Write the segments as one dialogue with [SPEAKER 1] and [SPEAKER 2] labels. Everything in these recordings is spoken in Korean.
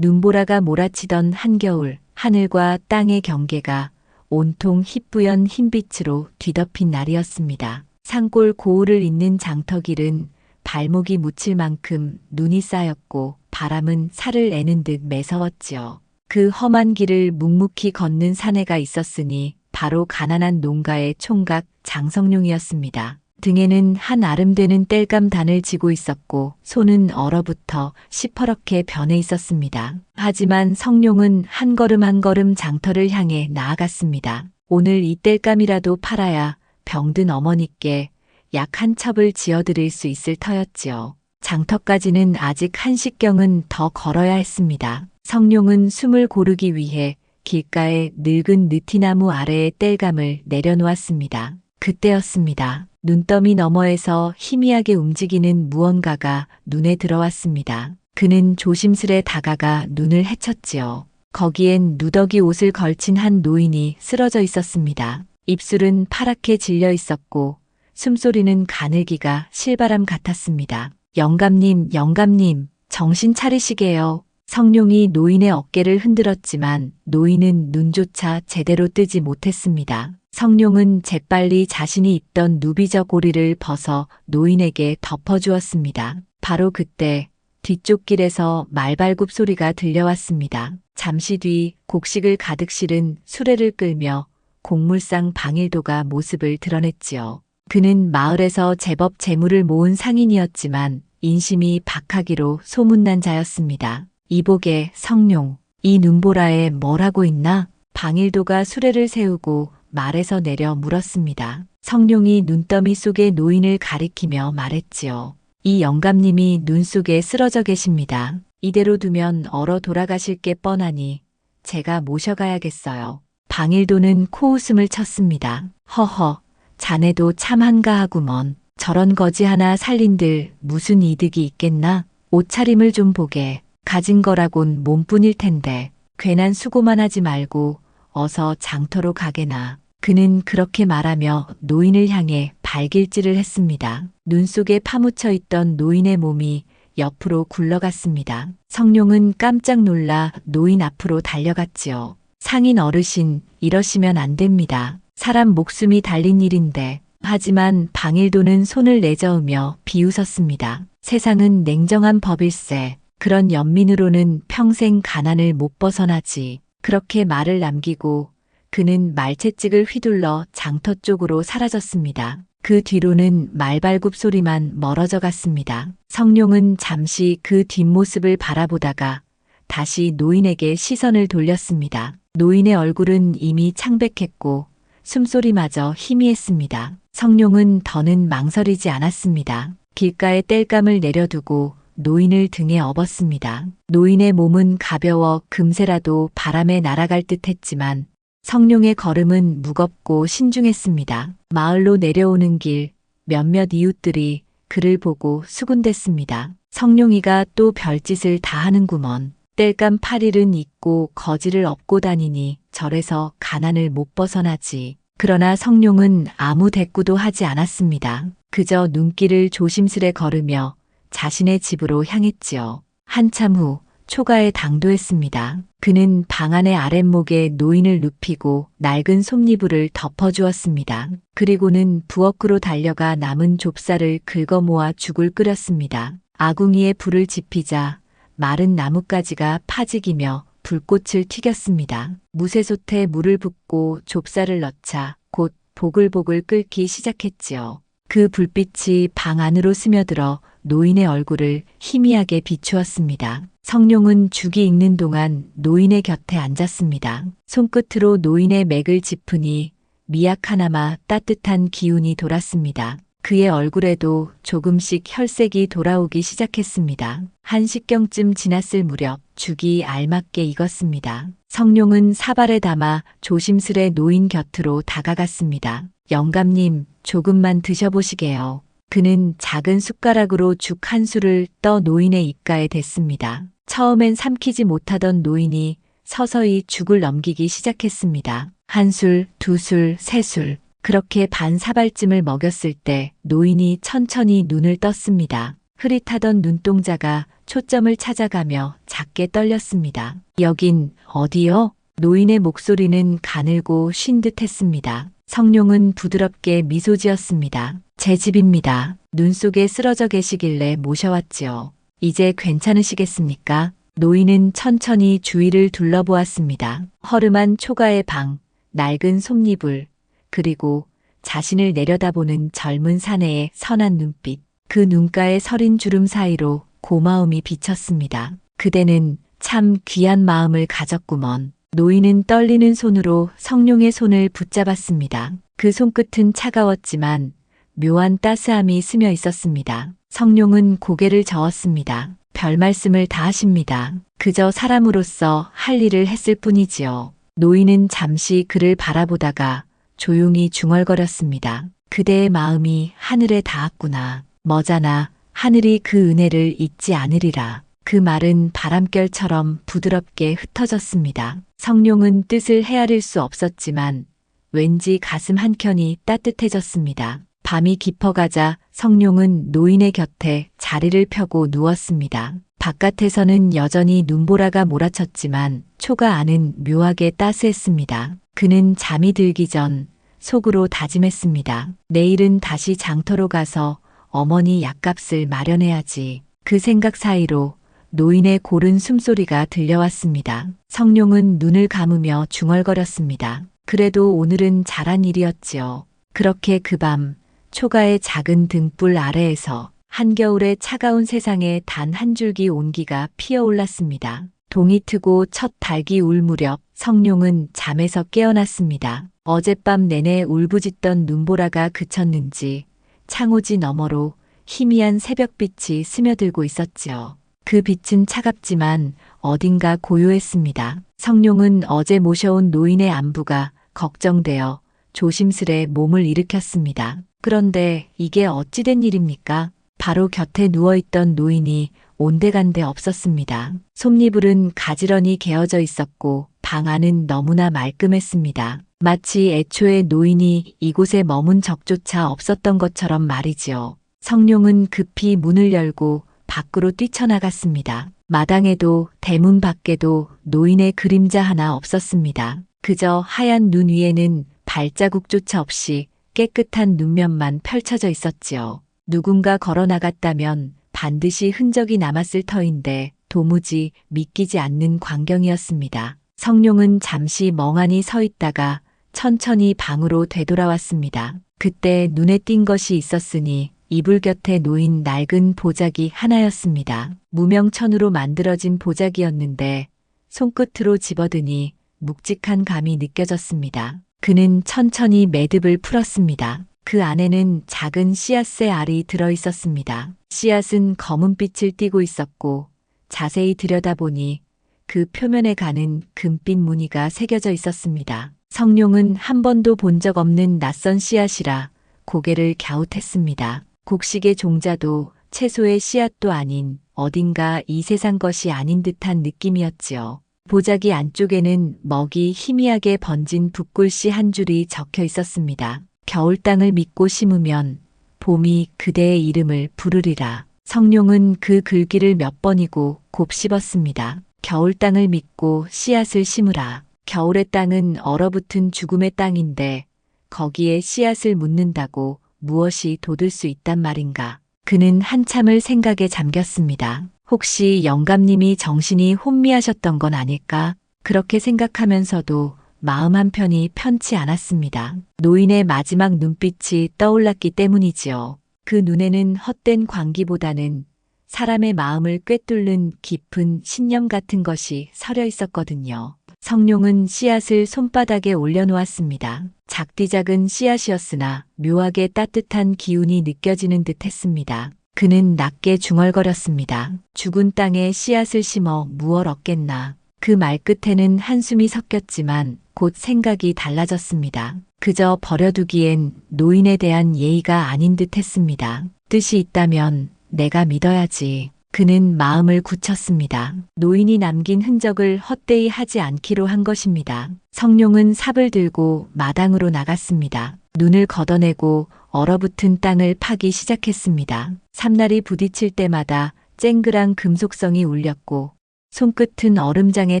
[SPEAKER 1] 눈보라가 몰아치던 한겨울, 하늘과 땅의 경계가 온통 희뿌연 흰빛으로 뒤덮인 날이었습니다. 산골 고을을 잇는 장터길은 발목이 묻힐 만큼 눈이 쌓였고 바람은 살을 내는 듯 매서웠지요. 그 험한 길을 묵묵히 걷는 사내가 있었으니 바로 가난한 농가의 총각 장성룡이었습니다. 등에는 한 아름되는 땔감단을 지고 있었고 손은 얼어붙어 시퍼렇게 변해 있었습니다. 하지만 성룡은 한 걸음 한 걸음 장터를 향해 나아갔습니다. 오늘 이 땔감이라도 팔아야 병든 어머니께 약 한 첩을 지어드릴 수 있을 터였지요. 장터까지는 아직 한 식경은 더 걸어야 했습니다. 성룡은 숨을 고르기 위해 길가의 늙은 느티나무 아래에 땔감을 내려놓았습니다. 그때였습니다. 눈더미 너머에서 희미하게 움직이는 무언가가 눈에 들어왔습니다. 그는 조심스레 다가가 눈을 헤쳤지요. 거기엔 누더기 옷을 걸친 한 노인이 쓰러져 있었습니다. 입술은 파랗게 질려 있었고 숨소리는 가늘기가 실바람 같았습니다. 영감님, 영감님, 정신 차리시게요. 성룡이 노인의 어깨를 흔들었지만 노인은 눈조차 제대로 뜨지 못했습니다. 성룡은 재빨리 자신이 입던 누비저 고리를 벗어 노인에게 덮어주었습니다. 바로 그때 뒤쪽 길에서 말발굽 소리가 들려왔습니다. 잠시 뒤 곡식을 가득 실은 수레를 끌며 곡물상 방일도가 모습을 드러냈지요. 그는 마을에서 제법 재물을 모은 상인이었지만 인심이 박하기로 소문난 자였습니다. 이복의 성룡, 이 눈보라에 뭘 하고 있나? 방일도가 수레를 세우고 말에서 내려 물었습니다. 성룡이 눈더미 속의 노인을 가리키며 말했지요. 이 영감님이 눈 속에 쓰러져 계십니다. 이대로 두면 얼어 돌아가실 게 뻔하니 제가 모셔가야겠어요. 방일도는 코웃음을 쳤습니다. 허허, 자네도 참 한가하구먼. 저런 거지 하나 살린들 무슨 이득이 있겠나? 옷차림을 좀 보게. 가진 거라곤 몸뿐일 텐데 괜한 수고만 하지 말고 어서 장터로 가게나. 그는 그렇게 말하며 노인을 향해 발길질을 했습니다. 눈 속에 파묻혀 있던 노인의 몸이 옆으로 굴러갔습니다. 성룡은 깜짝 놀라 노인 앞으로 달려갔지요. 상인 어르신, 이러시면 안 됩니다. 사람 목숨이 달린 일인데. 하지만 방일도는 손을 내저으며 비웃었습니다. 세상은 냉정한 법일세. 그런 연민으로는 평생 가난을 못 벗어나지. 그렇게 말을 남기고 그는 말채찍을 휘둘러 장터 쪽으로 사라졌습니다. 그 뒤로는 말발굽 소리만 멀어져 갔습니다. 성룡은 잠시 그 뒷모습을 바라보다가 다시 노인에게 시선을 돌렸습니다. 노인의 얼굴은 이미 창백했고 숨소리마저 희미했습니다. 성룡은 더는 망설이지 않았습니다. 길가에 땔감을 내려두고 노인을 등에 업었습니다. 노인의 몸은 가벼워 금세라도 바람에 날아갈 듯 했지만 성룡의 걸음은 무겁고 신중했습니다. 마을로 내려오는 길 몇몇 이웃들이 그를 보고 수군댔습니다. 성룡이가 또 별짓을 다 하는구먼. 땔감 8일은 잊고 거지를 업고 다니니 절에서 가난을 못 벗어나지. 그러나 성룡은 아무 대꾸도 하지 않았습니다. 그저 눈길을 조심스레 걸으며 자신의 집으로 향했지요. 한참 후 초가에 당도했습니다. 그는 방 안의 아랫목에 노인을 눕히고 낡은 솜니부를 덮어주었습니다. 그리고는 부엌으로 달려가 남은 좁쌀을 긁어 모아 죽을 끓였습니다. 아궁이에 불을 지피자 마른 나뭇가지가 파지기며 불꽃을 튀겼습니다. 무쇠솥에 물을 붓고 좁쌀을 넣자 곧 보글보글 끓기 시작했지요. 그 불빛이 방 안으로 스며들어 노인의 얼굴을 희미하게 비추었습니다. 성룡은 죽이 익는 동안 노인의 곁에 앉았습니다. 손끝으로 노인의 맥을 짚으니 미약하나마 따뜻한 기운이 돌았습니다. 그의 얼굴에도 조금씩 혈색이 돌아오기 시작했습니다. 한 식경쯤 지났을 무렵 죽이 알맞게 익었습니다. 성룡은 사발에 담아 조심스레 노인 곁으로 다가갔습니다. 영감님, 조금만 드셔보시게요. 그는 작은 숟가락으로 죽 한 술을 떠 노인의 입가에 댔습니다. 처음엔 삼키지 못하던 노인이 서서히 죽을 넘기기 시작했습니다. 한 술, 두 술, 세 술. 그렇게 반 사발쯤을 먹였을 때 노인이 천천히 눈을 떴습니다. 흐릿하던 눈동자가 초점을 찾아가며 작게 떨렸습니다. 여긴 어디요? 노인의 목소리는 가늘고 쉰 듯했습니다. 성룡은 부드럽게 미소 지었습니다. 제 집입니다. 눈 속에 쓰러져 계시길래 모셔왔지요. 이제 괜찮으시겠습니까? 노인은 천천히 주위를 둘러보았습니다. 허름한 초가의 방, 낡은 솜니불, 그리고 자신을 내려다보는 젊은 사내의 선한 눈빛. 그 눈가의 서린 주름 사이로 고마움이 비쳤습니다. 그대는 참 귀한 마음을 가졌구먼. 노인은 떨리는 손으로 성룡의 손을 붙잡았습니다. 그 손끝은 차가웠지만 묘한 따스함이 스며 있었습니다. 성룡은 고개를 저었습니다. 별 말씀을 다 하십니다. 그저 사람으로서 할 일을 했을 뿐이지요. 노인은 잠시 그를 바라보다가 조용히 중얼거렸습니다. 그대의 마음이 하늘에 닿았구나. 머자나 하늘이 그 은혜를 잊지 않으리라. 그 말은 바람결처럼 부드럽게 흩어졌습니다. 성룡은 뜻을 헤아릴 수 없었지만 왠지 가슴 한켠이 따뜻해졌습니다. 밤이 깊어가자 성룡은 노인의 곁에 자리를 펴고 누웠습니다. 바깥에서는 여전히 눈보라가 몰아쳤지만 초가 안은 묘하게 따스했습니다. 그는 잠이 들기 전 속으로 다짐했습니다. 내일은 다시 장터로 가서 어머니 약값을 마련해야지. 그 생각 사이로 노인의 고른 숨소리가 들려왔습니다. 성룡은 눈을 감으며 중얼거렸습니다. 그래도 오늘은 잘한 일이었지요. 그렇게 그 밤 초가의 작은 등불 아래에서 한겨울의 차가운 세상에 단 한 줄기 온기가 피어올랐습니다. 동이 트고 첫 닭이 울 무렵 성룡은 잠에서 깨어났습니다. 어젯밤 내내 울부짖던 눈보라가 그쳤는지 창호지 너머로 희미한 새벽빛이 스며들고 있었지요. 그 빛은 차갑지만 어딘가 고요했습니다. 성룡은 어제 모셔온 노인의 안부가 걱정되어 조심스레 몸을 일으켰습니다. 그런데 이게 어찌된 일입니까? 바로 곁에 누워있던 노인이 온데간데 없었습니다. 솜니불은 가지런히 개어져 있었고 방 안은 너무나 말끔했습니다. 마치 애초에 노인이 이곳에 머문 적조차 없었던 것처럼 말이지요. 성룡은 급히 문을 열고 밖으로 뛰쳐나갔습니다. 마당에도 대문 밖에도 노인의 그림자 하나 없었습니다. 그저 하얀 눈 위에는 발자국조차 없이 깨끗한 눈면만 펼쳐져 있었지요. 누군가 걸어 나갔다면 반드시 흔적이 남았을 터인데 도무지 믿기지 않는 광경이었습니다. 성룡은 잠시 멍하니 서 있다가 천천히 방으로 되돌아왔습니다. 그때 눈에 띈 것이 있었으니 이불 곁에 놓인 낡은 보자기 하나였습니다. 무명천으로 만들어진 보자기였는데 손끝으로 집어드니 묵직한 감이 느껴졌습니다. 그는 천천히 매듭을 풀었습니다. 그 안에는 작은 씨앗의 알이 들어 있었습니다. 씨앗은 검은빛을 띠고 있었고 자세히 들여다보니 그 표면에 가는 금빛 무늬가 새겨져 있었습니다. 성룡은 한 번도 본 적 없는 낯선 씨앗이라 고개를 갸웃했습니다. 곡식의 종자도 채소의 씨앗도 아닌 어딘가 이 세상 것이 아닌 듯한 느낌이었지요. 보자기 안쪽에는 먹이 희미하게 번진 붓글씨 한 줄이 적혀 있었습니다. 겨울 땅을 믿고 심으면 봄이 그대의 이름을 부르리라. 성룡은 그 글귀를 몇 번이고 곱씹었습니다. 겨울 땅을 믿고 씨앗을 심으라. 겨울의 땅은 얼어붙은 죽음의 땅인데 거기에 씨앗을 묻는다고 무엇이 돋을 수 있단 말인가. 그는 한참을 생각에 잠겼습니다. 혹시 영감님이 정신이 혼미하셨던 건 아닐까? 그렇게 생각하면서도 마음 한편이 편치 않았습니다. 노인의 마지막 눈빛이 떠올랐기 때문이지요. 그 눈에는 헛된 광기보다는 사람의 마음을 꿰뚫는 깊은 신념 같은 것이 서려 있었거든요. 성룡은 씨앗을 손바닥에 올려놓았습니다. 작디 작은 씨앗이었으나 묘하게 따뜻한 기운이 느껴지는 듯 했습니다. 그는 낮게 중얼거렸습니다. 죽은 땅에 씨앗을 심어 무얼 얻겠나. 그 말끝에는 한숨이 섞였지만 곧 생각이 달라졌습니다. 그저 버려두기엔 노인에 대한 예의가 아닌 듯 했습니다. 뜻이 있다면 내가 믿어야지. 그는 마음을 굳혔습니다. 노인이 남긴 흔적을 헛되이 하지 않기로 한 것입니다. 성룡은 삽을 들고 마당으로 나갔습니다. 눈을 걷어내고 얼어붙은 땅을 파기 시작했습니다. 삼날이 부딪힐 때마다 쨍그랑 금속성이 울렸고 손끝은 얼음장에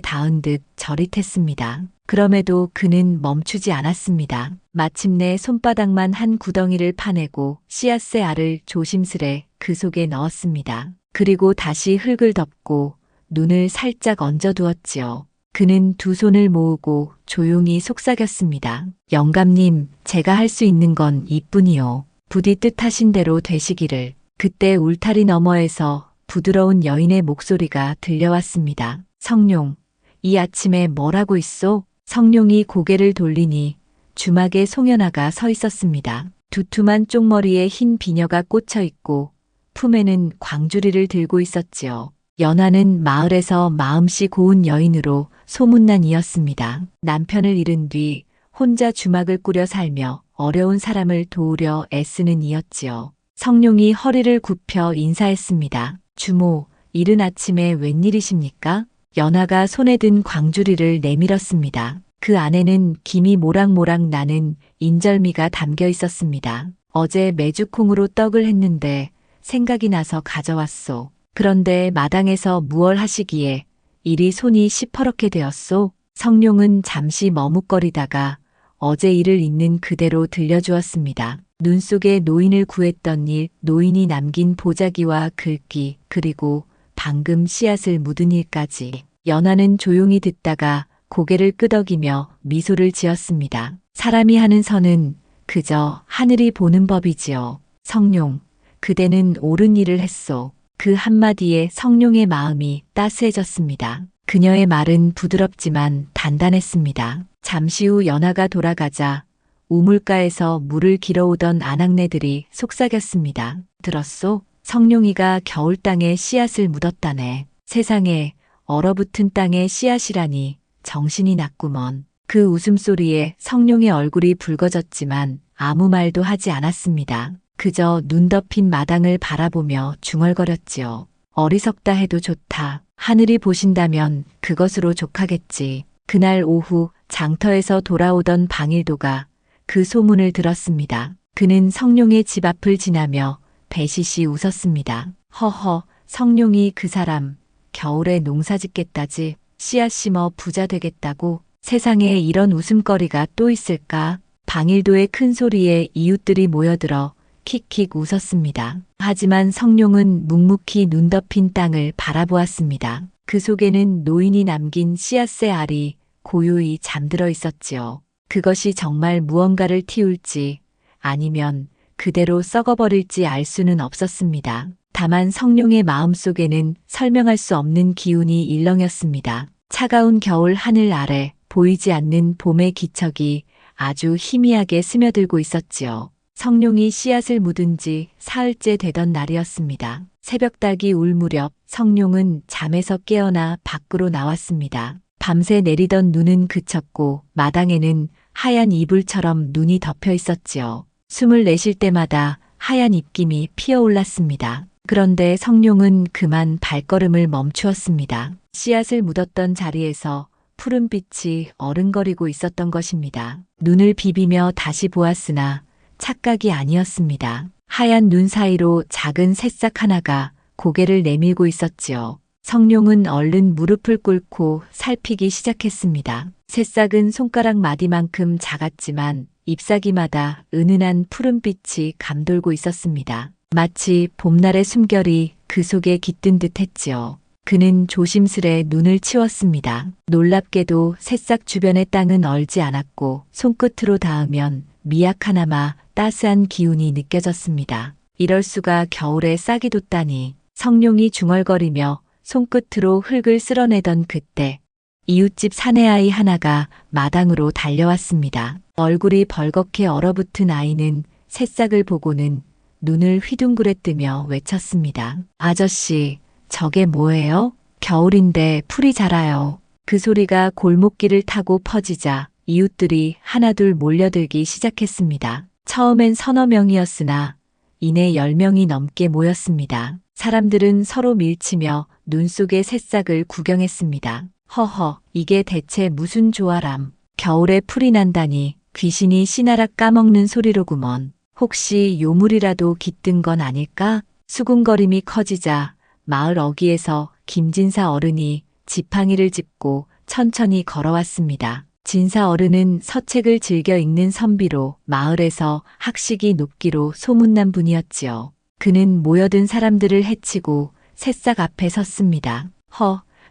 [SPEAKER 1] 닿은 듯 저릿했습니다. 그럼에도 그는 멈추지 않았습니다. 마침내 손바닥만 한 구덩이를 파내고 씨앗의 알을 조심스레 그 속에 넣었습니다. 그리고 다시 흙을 덮고 눈을 살짝 얹어두었지요. 그는 두 손을 모으고 조용히 속삭였습니다. 영감님, 제가 할 수 있는 건 이뿐이요. 부디 뜻하신 대로 되시기를. 그때 울타리 너머에서 부드러운 여인의 목소리가 들려왔습니다. 성룡, 이 아침에 뭘 하고 있소? 성룡이 고개를 돌리니 주막에 송연아가 서 있었습니다. 두툼한 쪽머리에 흰 비녀가 꽂혀 있고 품에는 광주리를 들고 있었지요. 연아는 마을에서 마음씨 고운 여인으로 소문난 이였습니다. 남편을 잃은 뒤 혼자 주막을 꾸려 살며 어려운 사람을 도우려 애쓰는 이였지요. 성룡이 허리를 굽혀 인사했습니다. 주모, 이른 아침에 웬일이십니까? 연아가 손에 든 광주리를 내밀었습니다. 그 안에는 김이 모락모락 나는 인절미가 담겨 있었습니다. 어제 메주콩으로 떡을 했는데 생각이 나서 가져왔소. 그런데 마당에서 무얼 하시기에 이리 손이 시퍼렇게 되었소? 성룡은 잠시 머뭇거리다가 어제 일을 있는 그대로 들려주었습니다. 눈 속에 노인을 구했던 일, 노인이 남긴 보자기와 글귀, 그리고 방금 씨앗을 묻은 일까지. 연아는 조용히 듣다가 고개를 끄덕이며 미소를 지었습니다. 사람이 하는 선은 그저 하늘이 보는 법이지요. 성룡, 그대는 옳은 일을 했소. 그 한마디에 성룡의 마음이 따스해졌습니다. 그녀의 말은 부드럽지만 단단했습니다. 잠시 후 연아가 돌아가자 우물가에서 물을 길어오던 아낙네들이 속삭였습니다. 들었소? 성룡이가 겨울 땅에 씨앗을 묻었다네. 세상에, 얼어붙은 땅에 씨앗이라니 정신이 났구먼. 그 웃음소리에 성룡의 얼굴이 붉어졌지만 아무 말도 하지 않았습니다. 그저 눈 덮인 마당을 바라보며 중얼거렸지요. 어리석다 해도 좋다. 하늘이 보신다면 그것으로 족하겠지. 그날 오후 장터에서 돌아오던 방일도가 그 소문을 들었습니다. 그는 성룡의 집 앞을 지나며 배시시 웃었습니다. 허허, 성룡이 그 사람 겨울에 농사 짓겠다지. 씨앗 심어 부자 되겠다고. 세상에 이런 웃음거리가 또 있을까? 방일도의 큰 소리에 이웃들이 모여들어 킥킥 웃었습니다. 하지만 성룡은 묵묵히 눈 덮인 땅을 바라보았습니다. 그 속에는 노인이 남긴 씨앗의 알이 고요히 잠들어 있었지요. 그것이 정말 무언가를 틔울지 아니면 그대로 썩어버릴지 알 수는 없었습니다. 다만 성룡의 마음속에는 설명할 수 없는 기운이 일렁였습니다. 차가운 겨울 하늘 아래 보이지 않는 봄의 기척이 아주 희미하게 스며들고 있었지요. 성룡이 씨앗을 묻은 지 사흘째 되던 날이었습니다. 새벽닭이 울 무렵 성룡은 잠에서 깨어나 밖으로 나왔습니다. 밤새 내리던 눈은 그쳤고 마당에는 하얀 이불처럼 눈이 덮여 있었지요. 숨을 내쉴 때마다 하얀 입김이 피어올랐습니다. 그런데 성룡은 그만 발걸음을 멈추었습니다. 씨앗을 묻었던 자리에서 푸른빛이 어른거리고 있었던 것입니다. 눈을 비비며 다시 보았으나 착각이 아니었습니다. 하얀 눈 사이로 작은 새싹 하나가 고개를 내밀고 있었지요. 성룡은 얼른 무릎을 꿇고 살피기 시작했습니다. 새싹은 손가락 마디만큼 작았지만 잎사귀마다 은은한 푸른빛이 감돌고 있었습니다. 마치 봄날의 숨결이 그 속에 깃든 듯 했지요. 그는 조심스레 눈을 치웠습니다. 놀랍게도 새싹 주변의 땅은 얼지 않았고 손끝으로 닿으면 미약하나마 따스한 기운이 느껴졌습니다. 이럴 수가 겨울에 싹이 돋다니. 성룡이 중얼거리며 손끝으로 흙을 쓸어내던 그때 이웃집 사내아이 하나가 마당으로 달려왔습니다. 얼굴이 벌겋게 얼어붙은 아이는 새싹을 보고는 눈을 휘둥그레 뜨며 외쳤습니다. 아저씨, 저게 뭐예요? 겨울인데 풀이 자라요. 그 소리가 골목길을 타고 퍼지자 이웃들이 하나둘 몰려들기 시작했습니다. 처음엔 서너 명이었으나 이내 10명이 넘게 모였습니다. 사람들은 서로 밀치며 눈 속의 새싹을 구경했습니다. 허허, 이게 대체 무슨 조아람. 겨울에 풀이 난다니 귀신이 씨나락 까먹는 소리로구먼. 혹시 요물이라도 깃든 건 아닐까? 수군거림이 커지자 마을 어귀에서 김진사 어른이 지팡이를 짚고 천천히 걸어왔습니다. 진사 어른은 서책을 즐겨 읽는 선비로 마을에서 학식이 높기로 소문난 분이었지요. 그는 모여든 사람들을 해치고 새싹 앞에 섰습니다.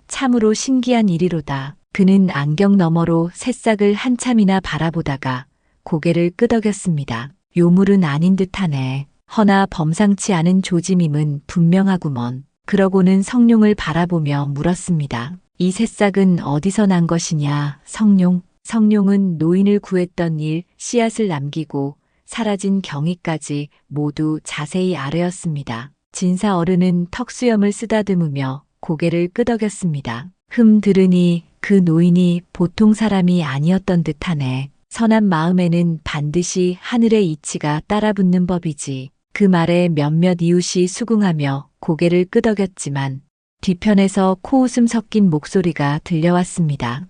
[SPEAKER 1] 참으로 신기한 일이로다. 그는 안경 너머로 새싹을 한참이나 바라보다가 고개를 끄덕였습니다. 요물은 아닌 듯하네. 허나 범상치 않은 조짐임은 분명하구먼. 그러고는 성룡을 바라보며 물었습니다. 이 새싹은 어디서 난 것이냐, 성룡? 성룡은 노인을 구했던 일, 씨앗을 남기고 사라진 경위까지 모두 자세히 아뢰었습니다. 진사 어른은 턱수염을 쓰다듬으며 고개를 끄덕였습니다. 들으니 그 노인이 보통 사람이 아니었던 듯하네. 선한 마음에는 반드시 하늘의 이치가 따라붙는 법이지. 그 말에 몇몇 이웃이 수긍하며 고개를 끄덕였지만 뒤편에서 코웃음 섞인 목소리가 들려왔습니다.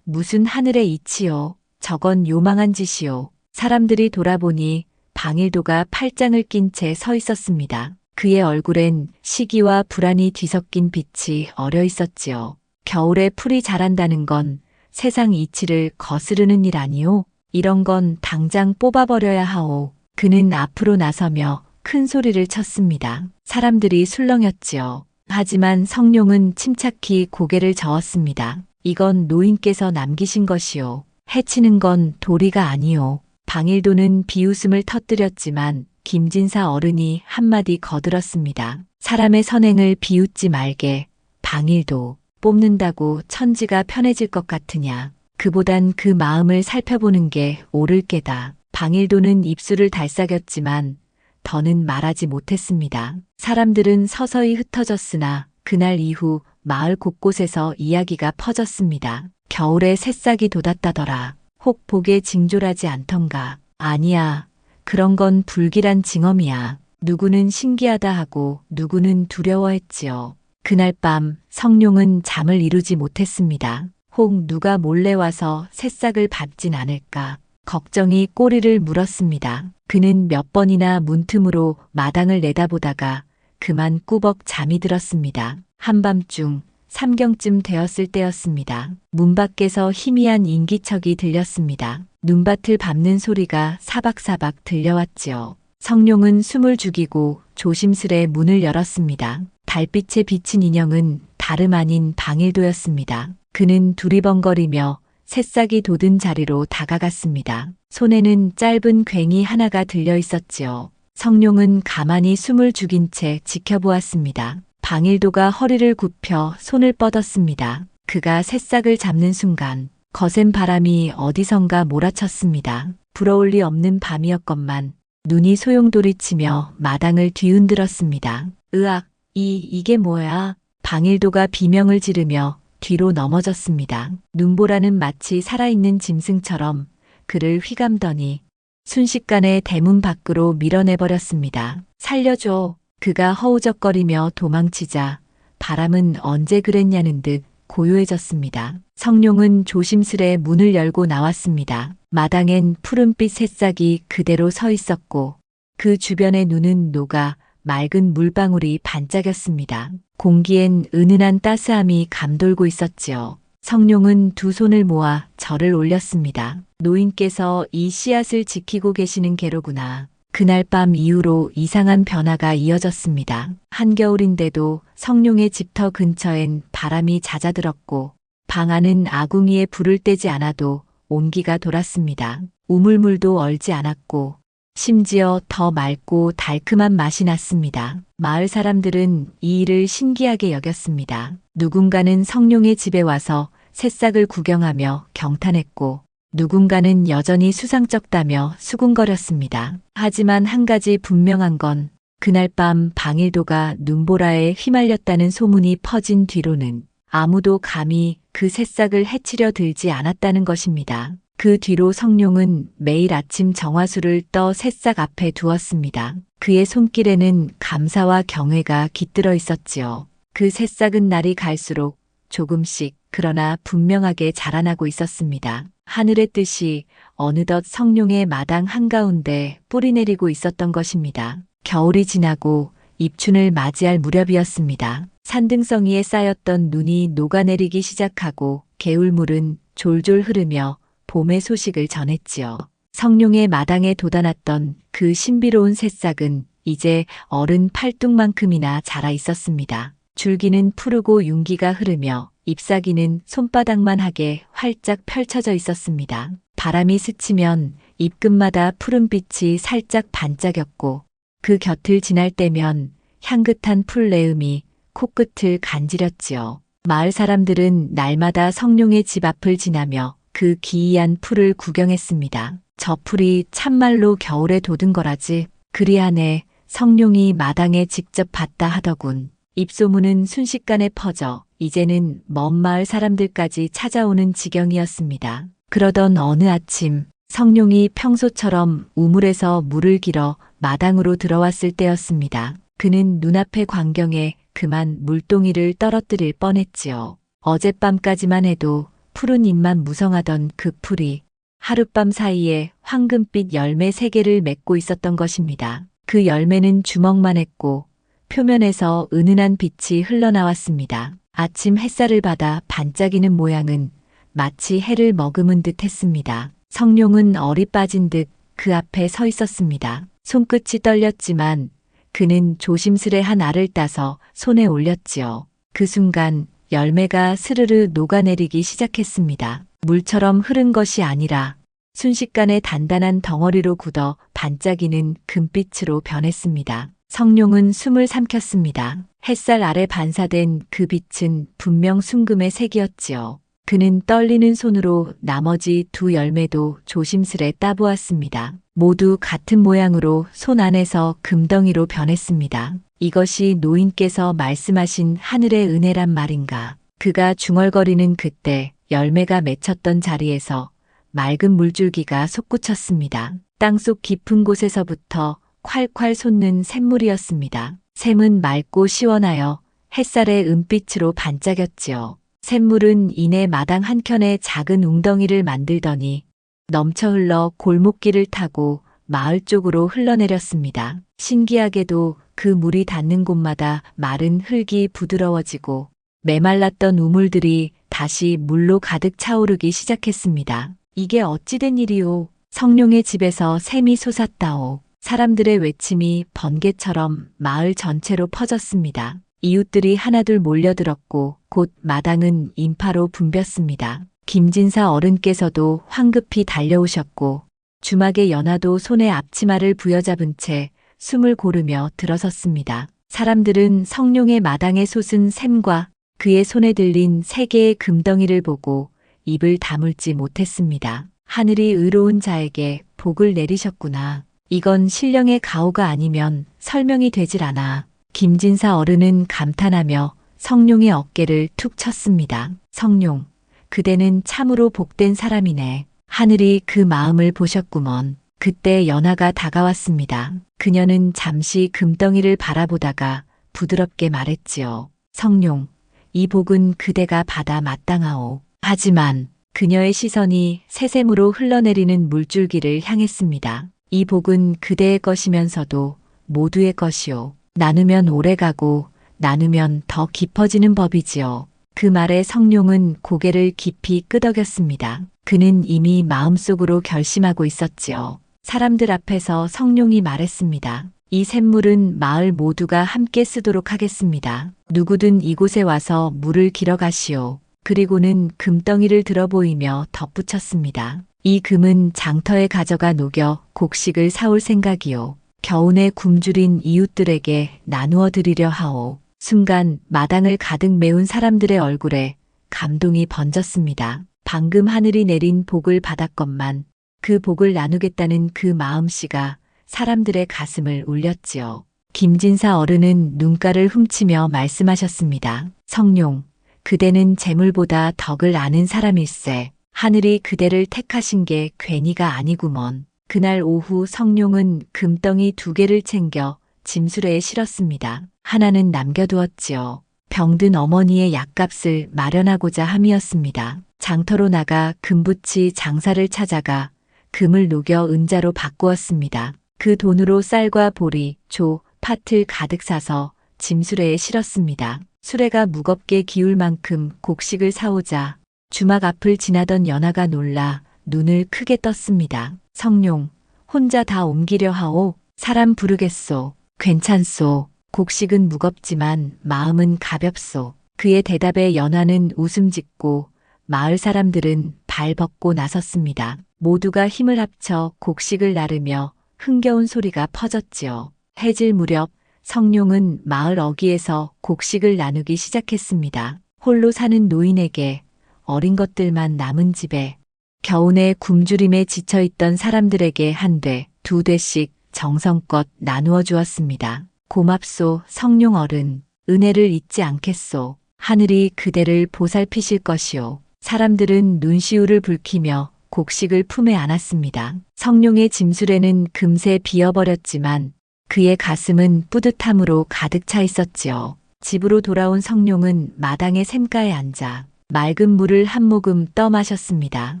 [SPEAKER 1] 무슨 하늘의 이치요. 저건 요망한 짓이요. 사람들이 돌아보니 방일도가 팔짱을 낀 채 서 있었습니다. 그의 얼굴엔 시기와 불안이 뒤섞인 빛이 어려 있었지요. 겨울에 풀이 자란다는 건 세상 이치를 거스르는 일 아니오? 이런 건 당장 뽑아버려야 하오. 그는 앞으로 나서며 큰 소리를 쳤습니다. 사람들이 술렁였지요. 하지만 성룡은 침착히 고개를 저었습니다. 이건 노인께서 남기신 것이오. 해치는 건 도리가 아니오. 방일도는 비웃음을 터뜨렸지만 김진사 어른이 한마디 거들었습니다. 사람의 선행을 비웃지 말게. 방일도. 뽑는다고 천지가 편해질 것 같으냐. 그보단 그 마음을 살펴보는 게 옳을 게다. 방일도는 입술을 달싹였지만 더는 말하지 못했습니다. 사람들은 서서히 흩어졌으나 그날 이후 마을 곳곳에서 이야기가 퍼졌습니다. 겨울에 새싹이 돋았다더라. 혹 복에 징조라지 않던가. 아니야. 그런 건 불길한 징험이야. 누구는 신기하다 하고 누구는 두려워했지요. 그날 밤 성룡은 잠을 이루지 못했습니다. 혹 누가 몰래 와서 새싹을 밟진 않을까. 걱정이 꼬리를 물었습니다. 그는 몇 번이나 문틈으로 마당을 내다보다가 그만 꾸벅 잠이 들었습니다. 한밤중 삼경쯤 되었을 때였습니다. 문 밖에서 희미한 인기척이 들렸습니다. 눈밭을 밟는 소리가 사박사박 들려왔지요. 성룡은 숨을 죽이고 조심스레 문을 열었습니다. 달빛에 비친 인형은 다름 아닌 방일도였습니다. 그는 두리번거리며 새싹이 돋은 자리로 다가갔습니다. 손에는 짧은 괭이 하나가 들려 있었지요. 성룡은 가만히 숨을 죽인 채 지켜보았습니다. 방일도가 허리를 굽혀 손을 뻗었습니다. 그가 새싹을 잡는 순간 거센 바람이 어디선가 몰아쳤습니다. 부러울 리 없는 밤이었건만 눈이 소용돌이치며 마당을 뒤흔들었습니다. 으악, 이게 뭐야? 방일도가 비명을 지르며 뒤로 넘어졌습니다. 눈보라는 마치 살아있는 짐승처럼 그를 휘감더니 순식간에 대문 밖으로 밀어내버렸습니다. 살려줘. 그가 허우적거리며 도망치자 바람은 언제 그랬냐는 듯 고요해졌습니다. 성룡은 조심스레 문을 열고 나왔습니다. 마당엔 푸른빛 새싹이 그대로 서 있었고 그 주변의 눈은 녹아 맑은 물방울이 반짝였습니다. 공기엔 은은한 따스함이 감돌고 있었지요. 성룡은 두 손을 모아 절을 올렸습니다. 노인께서 이 씨앗을 지키고 계시는 게로구나. 그날 밤 이후로 이상한 변화가 이어졌습니다. 한겨울인데도 성룡의 집터 근처엔 바람이 잦아들었고 방 안은 아궁이에 불을 떼지 않아도 온기가 돌았습니다. 우물물도 얼지 않았고 심지어 더 맑고 달큼한 맛이 났습니다. 마을 사람들은 이 일을 신기하게 여겼습니다. 누군가는 성룡의 집에 와서 새싹을 구경하며 경탄했고 누군가는 여전히 수상쩍다며 수군거렸습니다. 하지만 한 가지 분명한 건 그날 밤 방일도가 눈보라에 휘말렸다는 소문이 퍼진 뒤로는 아무도 감히 그 새싹을 해치려 들지 않았다는 것입니다. 그 뒤로 성룡은 매일 아침 정화수를 떠 새싹 앞에 두었습니다. 그의 손길에는 감사와 경외가 깃들어 있었지요. 그 새싹은 날이 갈수록 조금씩 그러나 분명하게 자라나고 있었습니다. 하늘의 뜻이 어느덧 성룡의 마당 한가운데 뿌리내리고 있었던 것입니다. 겨울이 지나고 입춘을 맞이할 무렵이었습니다. 산등성이에 쌓였던 눈이 녹아내리기 시작하고 개울물은 졸졸 흐르며 봄의 소식을 전했지요. 성룡의 마당에 돋아났던 그 신비로운 새싹은 이제 어른 팔뚝만큼이나 자라 있었습니다. 줄기는 푸르고 윤기가 흐르며 잎사귀는 손바닥만 하게 활짝 펼쳐져 있었습니다. 바람이 스치면 잎끝마다 푸른빛이 살짝 반짝였고 그 곁을 지날 때면 향긋한 풀내음이 코끝을 간지렸지요. 마을 사람들은 날마다 성룡의 집 앞을 지나며 그 기이한 풀을 구경했습니다. 저 풀이 참말로 겨울에 돋은 거라지. 그리하네 성룡이 마당에 직접 봤다 하더군. 입소문은 순식간에 퍼져 이제는 먼 마을 사람들까지 찾아오는 지경이었습니다. 그러던 어느 아침 성룡이 평소처럼 우물에서 물을 길어 마당으로 들어왔을 때였습니다. 그는 눈앞의 광경에 그만 물동이를 떨어뜨릴 뻔했지요. 어젯밤까지만 해도 푸른 잎만 무성하던 그 풀이 하룻밤 사이에 황금빛 열매 3개를 맺고 있었던 것입니다. 그 열매는 주먹만 했고 표면에서 은은한 빛이 흘러나왔습니다. 아침 햇살을 받아 반짝이는 모양은 마치 해를 머금은 듯 했습니다. 성룡은 얼이 빠진 듯 그 앞에 서 있었습니다. 손끝이 떨렸지만 그는 조심스레 한 알을 따서 손에 올렸지요. 그 순간 열매가 스르르 녹아내리기 시작했습니다. 물처럼 흐른 것이 아니라 순식간에 단단한 덩어리로 굳어 반짝이는 금빛으로 변했습니다. 성룡은 숨을 삼켰습니다. 햇살 아래 반사된 그 빛은 분명 순금의 색이었지요. 그는 떨리는 손으로 나머지 2 열매도 조심스레 따보았습니다. 모두 같은 모양으로 손 안에서 금덩이로 변했습니다. 이것이 노인께서 말씀하신 하늘의 은혜란 말인가. 그가 중얼거리는 그때 열매가 맺혔던 자리에서 맑은 물줄기가 솟구쳤습니다. 땅속 깊은 곳에서부터 콸콸 솟는 샘물이었습니다. 샘은 맑고 시원하여 햇살의 은빛으로 반짝였지요. 샘물은 이내 마당 한켠에 작은 웅덩이를 만들더니 넘쳐 흘러 골목길을 타고 마을 쪽으로 흘러내렸습니다. 신기하게도 그 물이 닿는 곳마다 마른 흙이 부드러워지고 메말랐던 우물들이 다시 물로 가득 차오르기 시작했습니다. 이게 어찌된 일이오? 성룡의 집에서 샘이 솟았다오. 사람들의 외침이 번개처럼 마을 전체로 퍼졌습니다. 이웃들이 하나둘 몰려들었고 곧 마당은 인파로 붐볐습니다. 김진사 어른께서도 황급히 달려오셨고 주막의 연화도 손에 앞치마를 부여잡은 채 숨을 고르며 들어섰습니다. 사람들은 성룡의 마당에 솟은 샘과 그의 손에 들린 3개의 금덩이를 보고 입을 다물지 못했습니다. 하늘이 의로운 자에게 복을 내리셨구나. 이건 신령의 가호가 아니면 설명이 되질 않아. 김진사 어른은 감탄하며 성룡의 어깨를 툭 쳤습니다. 성룡, 그대는 참으로 복된 사람이네. 하늘이 그 마음을 보셨구먼. 그때 연하가 다가왔습니다. 그녀는 잠시 금덩이를 바라보다가 부드럽게 말했지요. 성룡, 이 복은 그대가 받아 마땅하오. 하지만 그녀의 시선이 새샘으로 흘러내리는 물줄기를 향했습니다. 이 복은 그대의 것이면서도 모두의 것이오. 나누면 오래가고 나누면 더 깊어지는 법이지요. 그 말에 성룡은 고개를 깊이 끄덕였습니다. 그는 이미 마음속으로 결심하고 있었지요. 사람들 앞에서 성룡이 말했습니다. 이 샘물은 마을 모두가 함께 쓰도록 하겠습니다. 누구든 이곳에 와서 물을 길어 가시오. 그리고는 금덩이를 들어 보이며 덧붙였습니다. 이 금은 장터에 가져가 녹여 곡식을 사올 생각이오. 겨우내 굶주린 이웃들에게 나누어 드리려 하오. 순간 마당을 가득 메운 사람들의 얼굴에 감동이 번졌습니다. 방금 하늘이 내린 복을 받았건만 그 복을 나누겠다는 그 마음씨가 사람들의 가슴을 울렸지요. 김진사 어른은 눈가를 훔치며 말씀하셨습니다. 성룡, 그대는 재물보다 덕을 아는 사람일세. 하늘이 그대를 택하신 게 괜히가 아니구먼. 그날 오후 성룡은 금덩이 2개를 챙겨 짐수레에 실었습니다. 하나는 남겨두었지요. 병든 어머니의 약값을 마련하고자 함이었습니다. 장터로 나가 금붙이 장사를 찾아가 금을 녹여 은자로 바꾸었습니다. 그 돈으로 쌀과 보리, 조, 팥을 가득 사서 짐수레에 실었습니다. 수레가 무겁게 기울 만큼 곡식을 사오자 주막 앞을 지나던 연하가 놀라 눈을 크게 떴습니다. 성룡, 혼자 다 옮기려 하오. 사람 부르겠소. 괜찮소. 곡식은 무겁지만 마음은 가볍소. 그의 대답에 연하는 웃음 짓고 마을 사람들은 발 벗고 나섰습니다. 모두가 힘을 합쳐 곡식을 나르며 흥겨운 소리가 퍼졌지요. 해질 무렵 성룡은 마을 어귀에서 곡식을 나누기 시작했습니다. 홀로 사는 노인에게, 어린 것들만 남은 집에, 겨우내 굶주림에 지쳐있던 사람들에게 한 대, 두 대씩 정성껏 나누어 주었습니다. 고맙소, 성룡 어른. 은혜를 잊지 않겠소. 하늘이 그대를 보살피실 것이오. 사람들은 눈시울을 붉히며 곡식을 품에 안았습니다. 성룡의 짐수레는 금세 비어버렸지만 그의 가슴은 뿌듯함으로 가득 차 있었지요. 집으로 돌아온 성룡은 마당의 샘가에 앉아 맑은 물을 한 모금 떠 마셨습니다.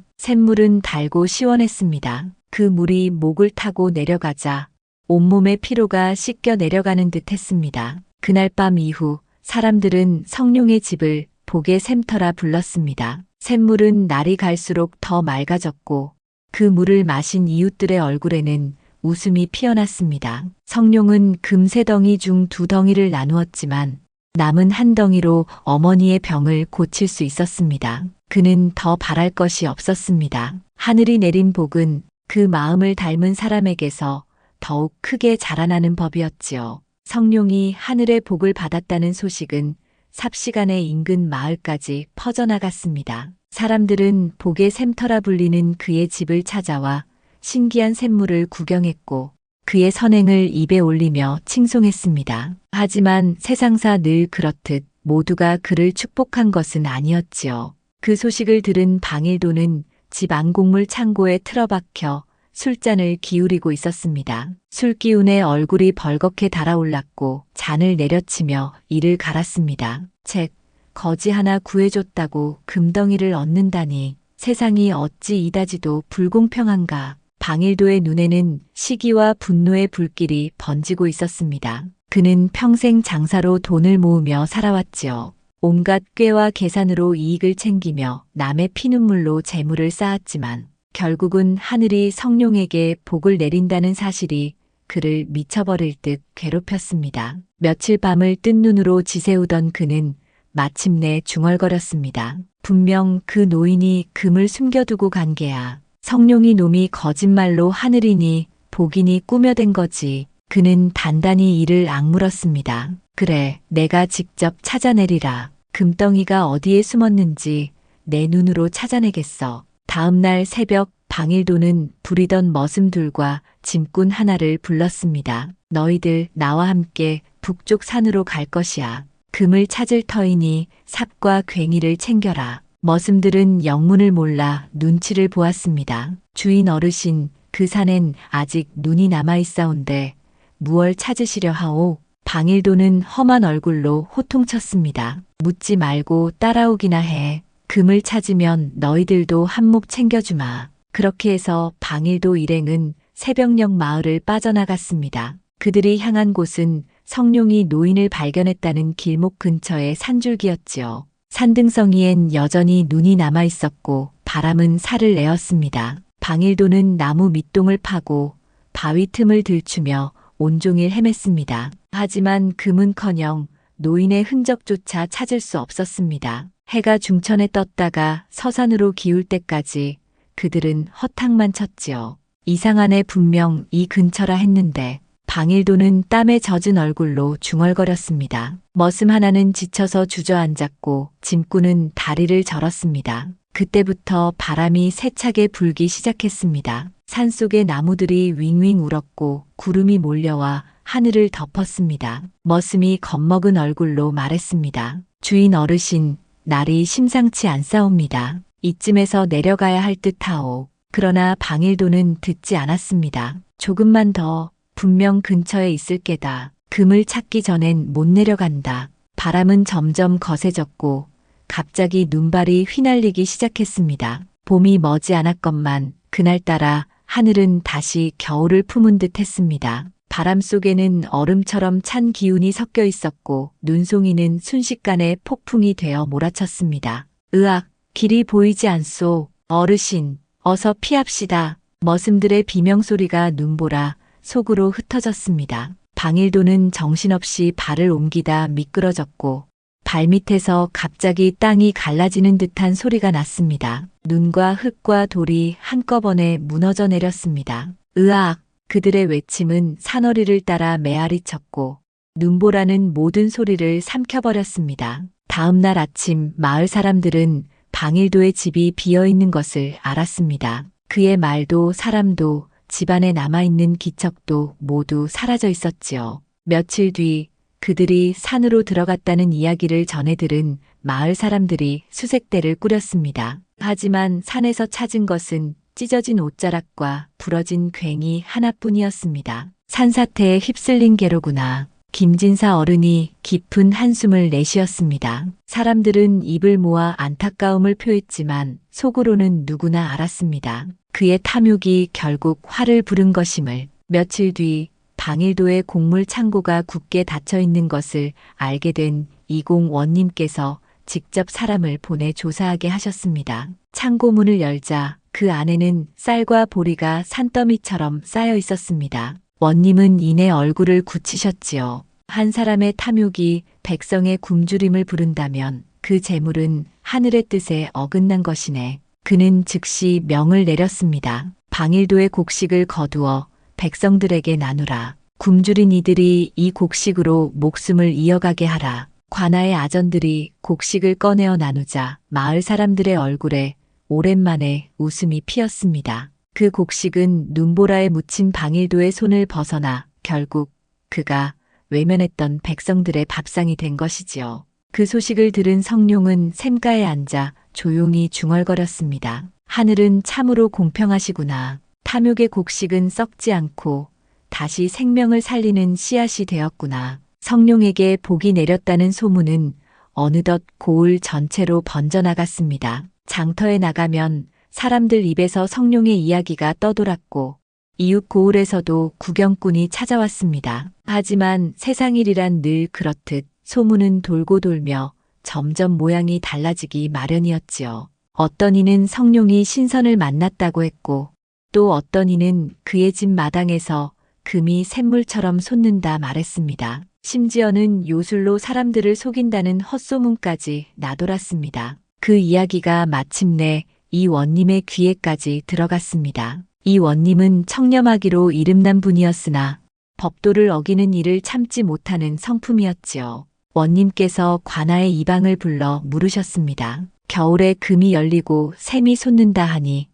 [SPEAKER 1] 샘물은 달고 시원했습니다. 그 물이 목을 타고 내려가자 온몸의 피로가 씻겨 내려가는 듯 했습니다. 그날 밤 이후 사람들은 성룡의 집을 복의 샘터라 불렀습니다. 샘물은 날이 갈수록 더 맑아졌고 그 물을 마신 이웃들의 얼굴에는 웃음이 피어났습니다. 성룡은 금 3덩이 중 2덩이를 나누었지만 남은 한 덩이로 어머니의 병을 고칠 수 있었습니다. 그는 더 바랄 것이 없었습니다. 하늘이 내린 복은 그 마음을 닮은 사람에게서 더욱 크게 자라나는 법이었지요. 성룡이 하늘의 복을 받았다는 소식은 삽시간에 인근 마을까지 퍼져나갔습니다. 사람들은 복의 샘터라 불리는 그의 집을 찾아와 신기한 샘물을 구경했고 그의 선행을 입에 올리며 칭송했습니다. 하지만 세상사 늘 그렇듯 모두가 그를 축복한 것은 아니었지요. 그 소식을 들은 방일도는 집 안곡물 창고에 틀어박혀 술잔을 기울이고 있었습니다. 술기운에 얼굴이 벌겋게 달아올랐고 잔을 내려치며 이를 갈았습니다. 책, 거지 하나 구해줬다고 금덩이를 얻는다니 세상이 어찌 이다지도 불공평한가. 방일도의 눈에는 시기와 분노의 불길이 번지고 있었습니다. 그는 평생 장사로 돈을 모으며 살아왔지요. 온갖 꾀와 계산으로 이익을 챙기며 남의 피눈물로 재물을 쌓았지만 결국은 하늘이 성룡에게 복을 내린다는 사실이 그를 미쳐버릴 듯 괴롭혔습니다. 며칠 밤을 뜬 눈으로 지새우던 그는 마침내 중얼거렸습니다. 분명 그 노인이 금을 숨겨두고 간 게야. 성룡이 놈이 거짓말로 하늘이니 복이니 꾸며댄 거지. 그는 단단히 이를 악물었습니다. 그래, 내가 직접 찾아내리라. 금덩이가 어디에 숨었는지 내 눈으로 찾아내겠어. 다음 날 새벽 방일도는 부리던 머슴들과 짐꾼 하나를 불렀습니다. 너희들 나와 함께 북쪽 산으로 갈 것이야. 금을 찾을 터이니 삽과 괭이를 챙겨라. 머슴들은 영문을 몰라 눈치를 보았습니다. 주인 어르신, 그 산엔 아직 눈이 남아있사온데 무얼 찾으시려 하오? 방일도는 험한 얼굴로 호통쳤습니다. 묻지 말고 따라오기나 해. 금을 찾으면 너희들도 한 몫 챙겨주마. 그렇게 해서 방일도 일행은 새벽녘 마을을 빠져나갔습니다. 그들이 향한 곳은 성룡이 노인을 발견했다는 길목 근처의 산줄기였지요. 산등성이엔 여전히 눈이 남아 있었고 바람은 살을 내었습니다. 방일도는 나무 밑동을 파고 바위 틈을 들추며 온종일 헤맸습니다. 하지만 금은커녕 노인의 흔적조차 찾을 수 없었습니다. 해가 중천에 떴다가 서산으로 기울 때까지 그들은 허탕만 쳤지요. 이상하네, 분명 이 근처라 했는데. 방일도는 땀에 젖은 얼굴로 중얼거렸습니다. 머슴 하나는 지쳐서 주저앉았고 짐꾼은 다리를 절었습니다. 그때부터 바람이 세차게 불기 시작했습니다. 산속의 나무들이 윙윙 울었고 구름이 몰려와 하늘을 덮었습니다. 머슴이 겁먹은 얼굴로 말했습니다. 주인 어르신, 날이 심상치 않사옵니다. 이쯤에서 내려가야 할 듯하오. 그러나 방일도는 듣지 않았습니다. 조금만 더, 분명 근처에 있을 게다. 금을 찾기 전엔 못 내려간다. 바람은 점점 거세졌고 갑자기 눈발이 휘날리기 시작했습니다. 봄이 머지않았건만 그날따라 하늘은 다시 겨울을 품은 듯 했습니다. 바람 속에는 얼음처럼 찬 기운이 섞여 있었고 눈송이는 순식간에 폭풍이 되어 몰아쳤습니다. 으악, 길이 보이지 않소. 어르신, 어서 피합시다. 머슴들의 비명소리가 눈보라 속으로 흩어졌습니다. 방일도는 정신없이 발을 옮기다 미끄러졌고 발밑에서 갑자기 땅이 갈라지는 듯한 소리가 났습니다. 눈과 흙과 돌이 한꺼번에 무너져 내렸습니다. 으악! 그들의 외침은 산허리를 따라 메아리 쳤고 눈보라는 모든 소리를 삼켜버렸습니다. 다음 날 아침 마을 사람들은 방일도의 집이 비어있는 것을 알았습니다. 그의 말도 사람도 집안에 남아있는 기척도 모두 사라져 있었지요. 며칠 뒤 그들이 산으로 들어갔다는 이야기를 전해 들은 마을 사람들이 수색대를 꾸렸습니다. 하지만 산에서 찾은 것은 찢어진 옷자락과 부러진 괭이 하나뿐이었습니다. 산사태에 휩쓸린 게로구나. 김진사 어른이 깊은 한숨을 내쉬었습니다. 사람들은 입을 모아 안타까움을 표했지만 속으로는 누구나 알았습니다. 그의 탐욕이 결국 화를 부른 것임을. 며칠 뒤 방일도의 곡물 창고가 굳게 닫혀 있는 것을 알게 된 이공원님께서 직접 사람을 보내 조사하게 하셨습니다. 창고 문을 열자 그 안에는 쌀과 보리가 산더미처럼 쌓여 있었습니다. 원님은 이내 얼굴을 굳히셨지요. 한 사람의 탐욕이 백성의 굶주림을 부른다면 그 재물은 하늘의 뜻에 어긋난 것이네. 그는 즉시 명을 내렸습니다. 방일도의 곡식을 거두어 백성들에게 나누라. 굶주린 이들이 이 곡식으로 목숨을 이어가게 하라. 관아의 아전들이 곡식을 꺼내어 나누자 마을 사람들의 얼굴에 오랜만에 웃음이 피었습니다. 그 곡식은 눈보라에 묻힌 방일도의 손을 벗어나 결국 그가 외면했던 백성들의 밥상이 된 것이지요. 그 소식을 들은 성룡은 샘가에 앉아 조용히 중얼거렸습니다. 하늘은 참으로 공평하시구나. 탐욕의 곡식은 썩지 않고 다시 생명을 살리는 씨앗이 되었구나. 성룡에게 복이 내렸다는 소문은 어느덧 고을 전체로 번져나갔습니다. 장터에 나가면 사람들 입에서 성룡의 이야기가 떠돌았고 이웃 고을에서도 구경꾼이 찾아왔습니다. 하지만 세상 일이란 늘 그렇듯 소문은 돌고 돌며 점점 모양이 달라지기 마련이었지요. 어떤 이는 성룡이 신선을 만났다고 했고 또 어떤 이는 그의 집 마당에서 금이 샘물처럼 솟는다 말했습니다. 심지어는 요술로 사람들을 속인다는 헛소문까지 나돌았습니다. 그 이야기가 마침내 이 원님의 귀에까지 들어갔습니다. 이 원님은 청렴하기로 이름난 분이었으나 법도를 어기는 일을 참지 못하는 성품이었지요. 원님께서 관아의 이방을 불러 물으셨습니다. 겨울에 금이 열리고 샘이 솟는다 하니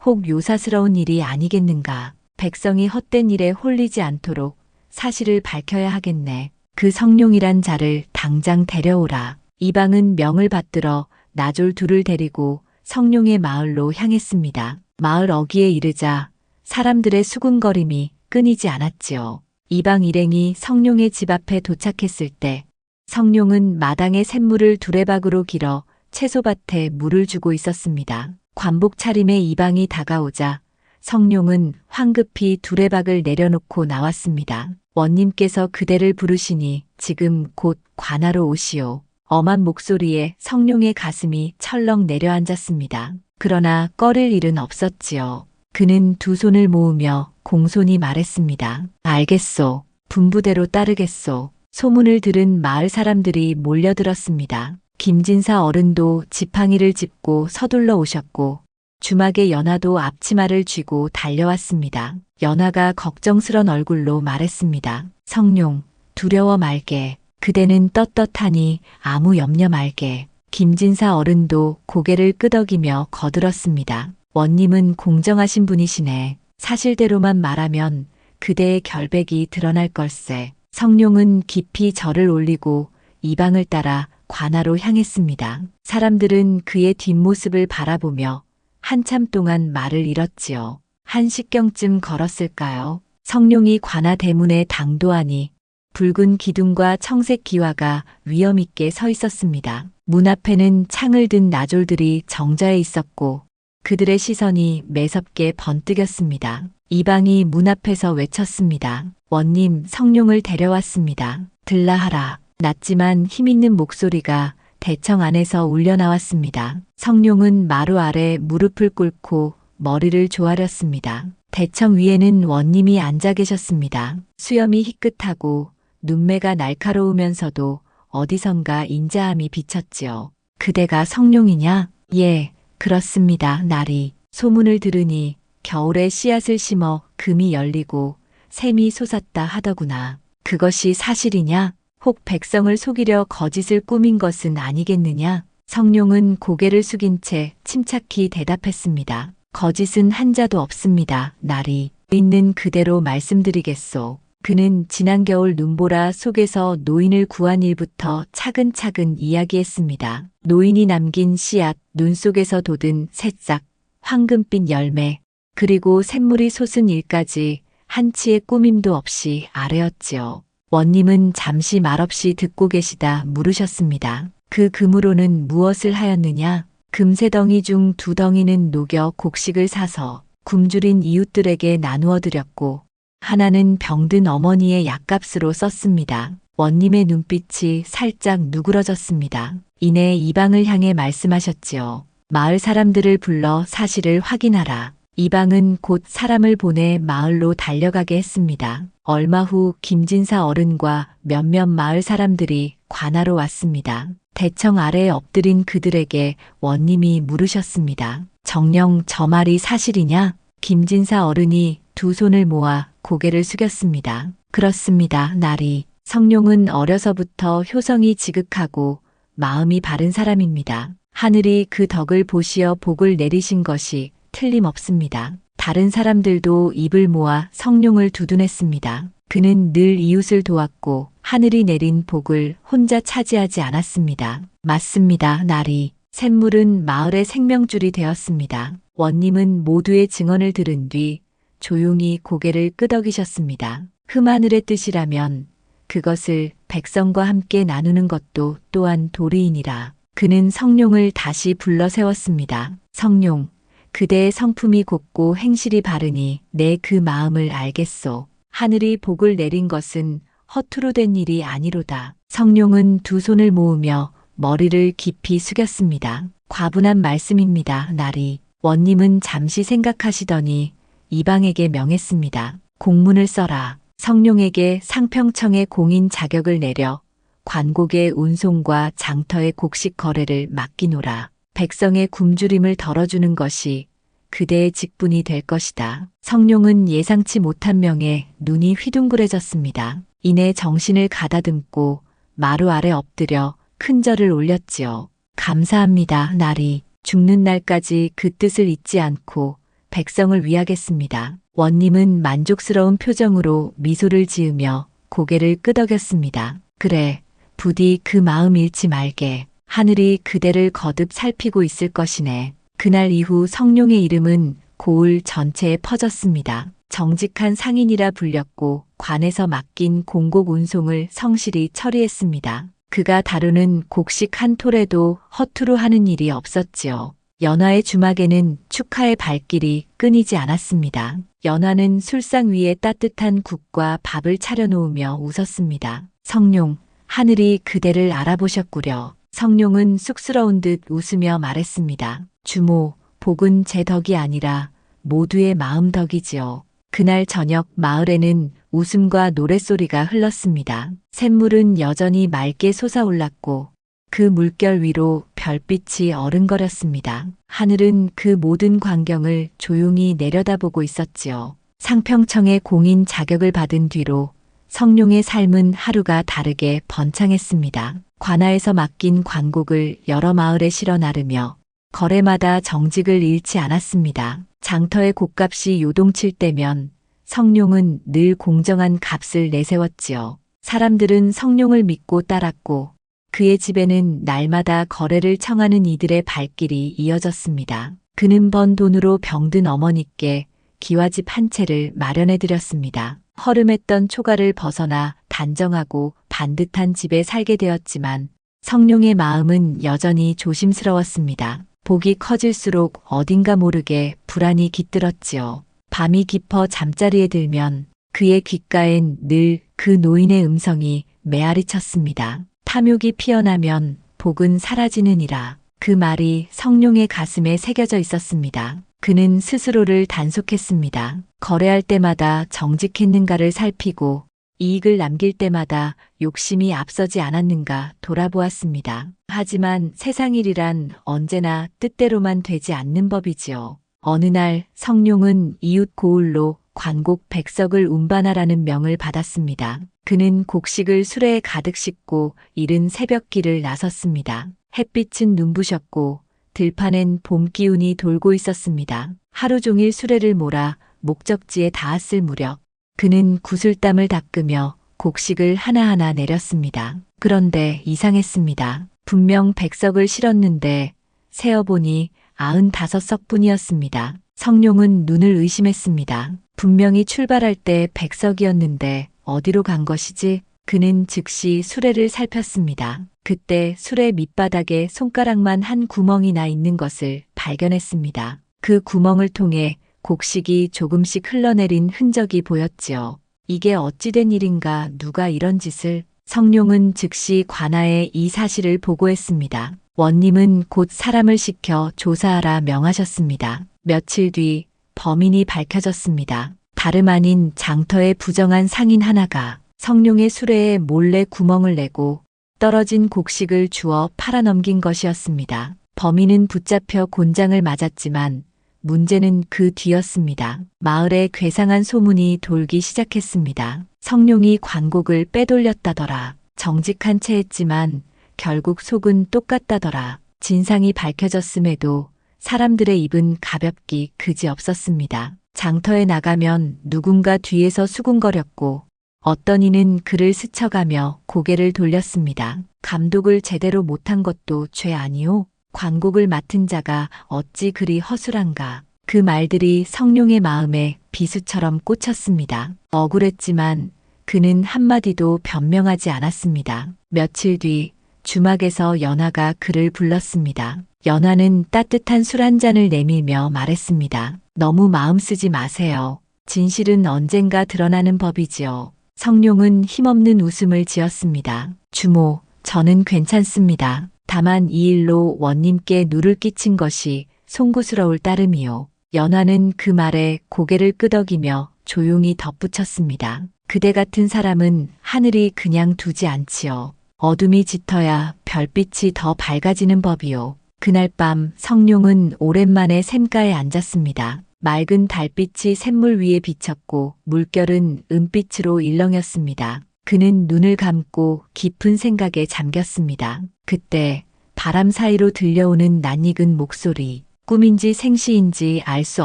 [SPEAKER 1] 혹 요사스러운 일이 아니겠는가. 백성이 헛된 일에 홀리지 않도록 사실을 밝혀야 하겠네. 그 성룡이란 자를 당장 데려오라. 이방은 명을 받들어 나졸 둘을 데리고 성룡의 마을로 향했습니다. 마을 어귀에 이르자 사람들의 수군거림이 끊이지 않았지요. 이방 일행이 성룡의 집 앞에 도착했을 때 성룡은 마당에 샘물을 두레박으로 길어 채소밭에 물을 주고 있었습니다. 관복 차림의 이방이 다가오자 성룡은 황급히 두레박을 내려놓고 나왔습니다. 원님께서 그대를 부르시니 지금 곧 관하로 오시오. 엄한 목소리에 성룡의 가슴이 철렁 내려앉았습니다. 그러나 꺼릴 일은 없었지요. 그는 두 손을 모으며 공손히 말했습니다. 알겠소. 분부대로 따르겠소. 소문을 들은 마을 사람들이 몰려들었습니다. 김진사 어른도 지팡이를 짚고 서둘러 오셨고 주막의 연화도 앞치마를 쥐고 달려왔습니다. 연화가 걱정스런 얼굴로 말했습니다. 성룡, 두려워 말게. 그대는 떳떳하니 아무 염려 말게. 김진사 어른도 고개를 끄덕이며 거들었습니다. 원님은 공정하신 분이시네. 사실대로만 말하면 그대의 결백이 드러날 걸세. 성룡은 깊이 절을 올리고 이방을 따라 관하로 향했습니다. 사람들은 그의 뒷모습을 바라보며 한참 동안 말을 잃었지요. 1시경쯤 걸었을까요? 성룡이 관하 대문에 당도하니 붉은 기둥과 청색 기와가 위엄있게 서 있었습니다. 문 앞에는 창을 든 나졸들이 정자해 있었고 그들의 시선이 매섭게 번뜩였습니다. 이방이 문 앞에서 외쳤습니다. 원님, 성룡을 데려왔습니다. 들라하라. 낮지만 힘있는 목소리가 대청 안에서 울려나왔습니다. 성룡은 마루 아래 무릎을 꿇고 머리를 조아렸습니다. 대청 위에는 원님이 앉아 계셨습니다. 수염이 희끗하고 눈매가 날카로우면서도 어디선가 인자함이 비쳤지요. 그대가 성룡이냐? 예, 그렇습니다. 나리. 소문을 들으니 겨울에 씨앗을 심어 금이 열리고 샘이 솟았다 하더구나. 그것이 사실이냐? 혹 백성을 속이려 거짓을 꾸민 것은 아니겠느냐? 성룡은 고개를 숙인 채 침착히 대답했습니다. 거짓은 한 자도 없습니다. 나리. 있는 그대로 말씀드리겠소. 그는 지난 겨울 눈보라 속에서 노인을 구한 일부터 차근차근 이야기했습니다. 노인이 남긴 씨앗, 눈 속에서 돋은 새싹, 황금빛 열매, 그리고 샘물이 솟은 일까지 한치의 꾸밈도 없이 아뢰었지요. 원님은 잠시 말없이 듣고 계시다 물으셨습니다. 그 금으로는 무엇을 하였느냐? 금세덩이 중 2덩이는 녹여 곡식을 사서 굶주린 이웃들에게 나누어 드렸고 하나는 병든 어머니의 약값으로 썼습니다. 원님의 눈빛이 살짝 누그러졌습니다. 이내 이방을 향해 말씀하셨지요. 마을 사람들을 불러 사실을 확인하라. 이방은 곧 사람을 보내 마을로 달려가게 했습니다. 얼마 후 김진사 어른과 몇몇 마을 사람들이 관하로 왔습니다. 대청 아래에 엎드린 그들에게 원님이 물으셨습니다. 정녕 저 말이 사실이냐? 김진사 어른이 2손을 모아 고개를 숙였습니다. 그렇습니다. 나리. 성룡은 어려서부터 효성이 지극하고 마음이 바른 사람입니다. 하늘이 그 덕을 보시어 복을 내리신 것이 틀림없습니다. 다른 사람들도 입을 모아 성룡을 두둔했습니다. 그는 늘 이웃을 도왔고 하늘이 내린 복을 혼자 차지하지 않았습니다. 맞습니다. 나리. 샘물은 마을의 생명줄이 되었습니다. 원님은 모두의 증언을 들은 뒤 조용히 고개를 끄덕이셨습니다. 흠하늘의 뜻이라면 그것을 백성과 함께 나누는 것도 또한 도리이니라. 그는 성룡을 다시 불러 세웠습니다. 성룡, 그대의 성품이 곱고 행실이 바르니 내 그 마음을 알겠소. 하늘이 복을 내린 것은 허투루 된 일이 아니로다. 성룡은 2손을 모으며 머리를 깊이 숙였습니다. 과분한 말씀입니다. 나리. 원님은 잠시 생각하시더니 이방에게 명했습니다. 공문을 써라. 성룡에게 상평청의 공인 자격을 내려 관곡의 운송과 장터의 곡식 거래를 맡기노라. 백성의 굶주림을 덜어주는 것이 그대의 직분이 될 것이다. 성룡은 예상치 못한 명에 눈이 휘둥그레졌습니다. 이내 정신을 가다듬고 마루 아래 엎드려 큰 절을 올렸지요. 감사합니다. 나리. 죽는 날까지 그 뜻을 잊지 않고 백성을 위하겠습니다. 원님은 만족스러운 표정으로 미소를 지으며 고개를 끄덕였습니다. 그래, 부디 그 마음 잃지 말게. 하늘이 그대를 거듭 살피고 있을 것이네. 그날 이후 성룡의 이름은 고을 전체에 퍼졌습니다. 정직한 상인이라 불렸고 관에서 맡긴 공곡 운송을 성실히 처리했습니다. 그가 다루는 곡식 한 톨에도 허투루 하는 일이 없었지요. 연화의 주막에는 축하의 발길이 끊이지 않았습니다. 연화는 술상 위에 따뜻한 국과 밥을 차려놓으며 웃었습니다. 성룡, 하늘이 그대를 알아보셨구려. 성룡은 쑥스러운 듯 웃으며 말했습니다. 주모, 복은 제 덕이 아니라 모두의 마음 덕이지요. 그날 저녁 마을에는 웃음과 노랫소리가 흘렀습니다. 샘물은 여전히 맑게 솟아올랐고 그 물결 위로 별빛이 어른거렸습니다. 하늘은 그 모든 광경을 조용히 내려다보고 있었지요. 상평청의 공인 자격을 받은 뒤로 성룡의 삶은 하루가 다르게 번창했습니다. 관아에서 맡긴 관곡을 여러 마을에 실어 나르며 거래마다 정직을 잃지 않았습니다. 장터의 곡값이 요동칠 때면 성룡은 늘 공정한 값을 내세웠지요. 사람들은 성룡을 믿고 따랐고 그의 집에는 날마다 거래를 청하는 이들의 발길이 이어졌습니다. 그는 번 돈으로 병든 어머니께 기와집 한 채를 마련해 드렸습니다. 허름했던 초가를 벗어나 단정하고 반듯한 집에 살게 되었지만 성룡의 마음은 여전히 조심스러웠습니다. 복이 커질수록 어딘가 모르게 불안이 깃들었지요. 밤이 깊어 잠자리에 들면 그의 귓가엔 늘 그 노인의 음성이 메아리 쳤습니다. 탐욕이 피어나면 복은 사라지느니라. 그 말이 성룡의 가슴에 새겨져 있었습니다. 그는 스스로를 단속했습니다. 거래할 때마다 정직했는가를 살피고 이익을 남길 때마다 욕심이 앞서지 않았는가 돌아보았습니다. 하지만 세상 일이란 언제나 뜻대로만 되지 않는 법이지요. 어느 날 성룡은 이웃 고을로 관곡 백석을 운반하라는 명을 받았습니다. 그는 곡식을 수레에 가득 싣고 이른 새벽길을 나섰습니다. 햇빛은 눈부셨고 들판엔 봄 기운이 돌고 있었습니다. 하루 종일 수레를 몰아 목적지에 닿았을 무렵 그는 구슬땀을 닦으며 곡식을 하나하나 내렸습니다. 그런데 이상했습니다. 분명 백석을 실었는데 세어보니 95석뿐이었습니다. 성룡은 눈을 의심했습니다. 분명히 출발할 때 백석이었는데 어디로 간 것이지? 그는 즉시 수레를 살폈습니다. 그때 수레 밑바닥에 손가락만 한 구멍이 나 있는 것을 발견했습니다. 그 구멍을 통해 곡식이 조금씩 흘러내린 흔적이 보였지요. 이게 어찌된 일인가, 누가 이런 짓을? 성룡은 즉시 관아에 이 사실을 보고했습니다. 원님은 곧 사람을 시켜 조사하라 명하셨습니다. 며칠 뒤 범인이 밝혀졌습니다. 다름 아닌 장터의 부정한 상인 하나가 성룡의 수레에 몰래 구멍을 내고 떨어진 곡식을 주워 팔아넘긴 것이었습니다. 범인은 붙잡혀 곤장을 맞았지만 문제는 그 뒤였습니다. 마을에 괴상한 소문이 돌기 시작했습니다. 성룡이 관곡을 빼돌렸다더라. 정직한 채 했지만 결국 속은 똑같다더라. 진상이 밝혀졌음에도 사람들의 입은 가볍기 그지없었습니다. 장터에 나가면 누군가 뒤에서 수군거렸고 어떤 이는 그를 스쳐가며 고개를 돌렸습니다. 감독을 제대로 못한 것도 죄 아니오? 관곡을 맡은 자가 어찌 그리 허술한가. 그 말들이 성룡의 마음에 비수처럼 꽂혔습니다. 억울했지만 그는 한마디도 변명하지 않았습니다. 며칠 뒤 주막에서 연화가 그를 불렀습니다. 연화는 따뜻한 술 한 잔을 내밀며 말했습니다. 너무 마음 쓰지 마세요. 진실은 언젠가 드러나는 법이지요. 성룡은 힘없는 웃음을 지었습니다. 주모, 저는 괜찮습니다. 다만 이 일로 원님께 누를 끼친 것이 송구스러울 따름이요. 연화는 그 말에 고개를 끄덕이며 조용히 덧붙였습니다. 그대 같은 사람은 하늘이 그냥 두지 않지요. 어둠이 짙어야 별빛이 더 밝아지는 법이요. 그날 밤 성룡은 오랜만에 샘가에 앉았습니다. 맑은 달빛이 샘물 위에 비쳤고 물결은 은빛으로 일렁였습니다. 그는 눈을 감고 깊은 생각에 잠겼습니다. 그때 바람 사이로 들려오는 낯익은 목소리, 꿈인지 생시인지 알 수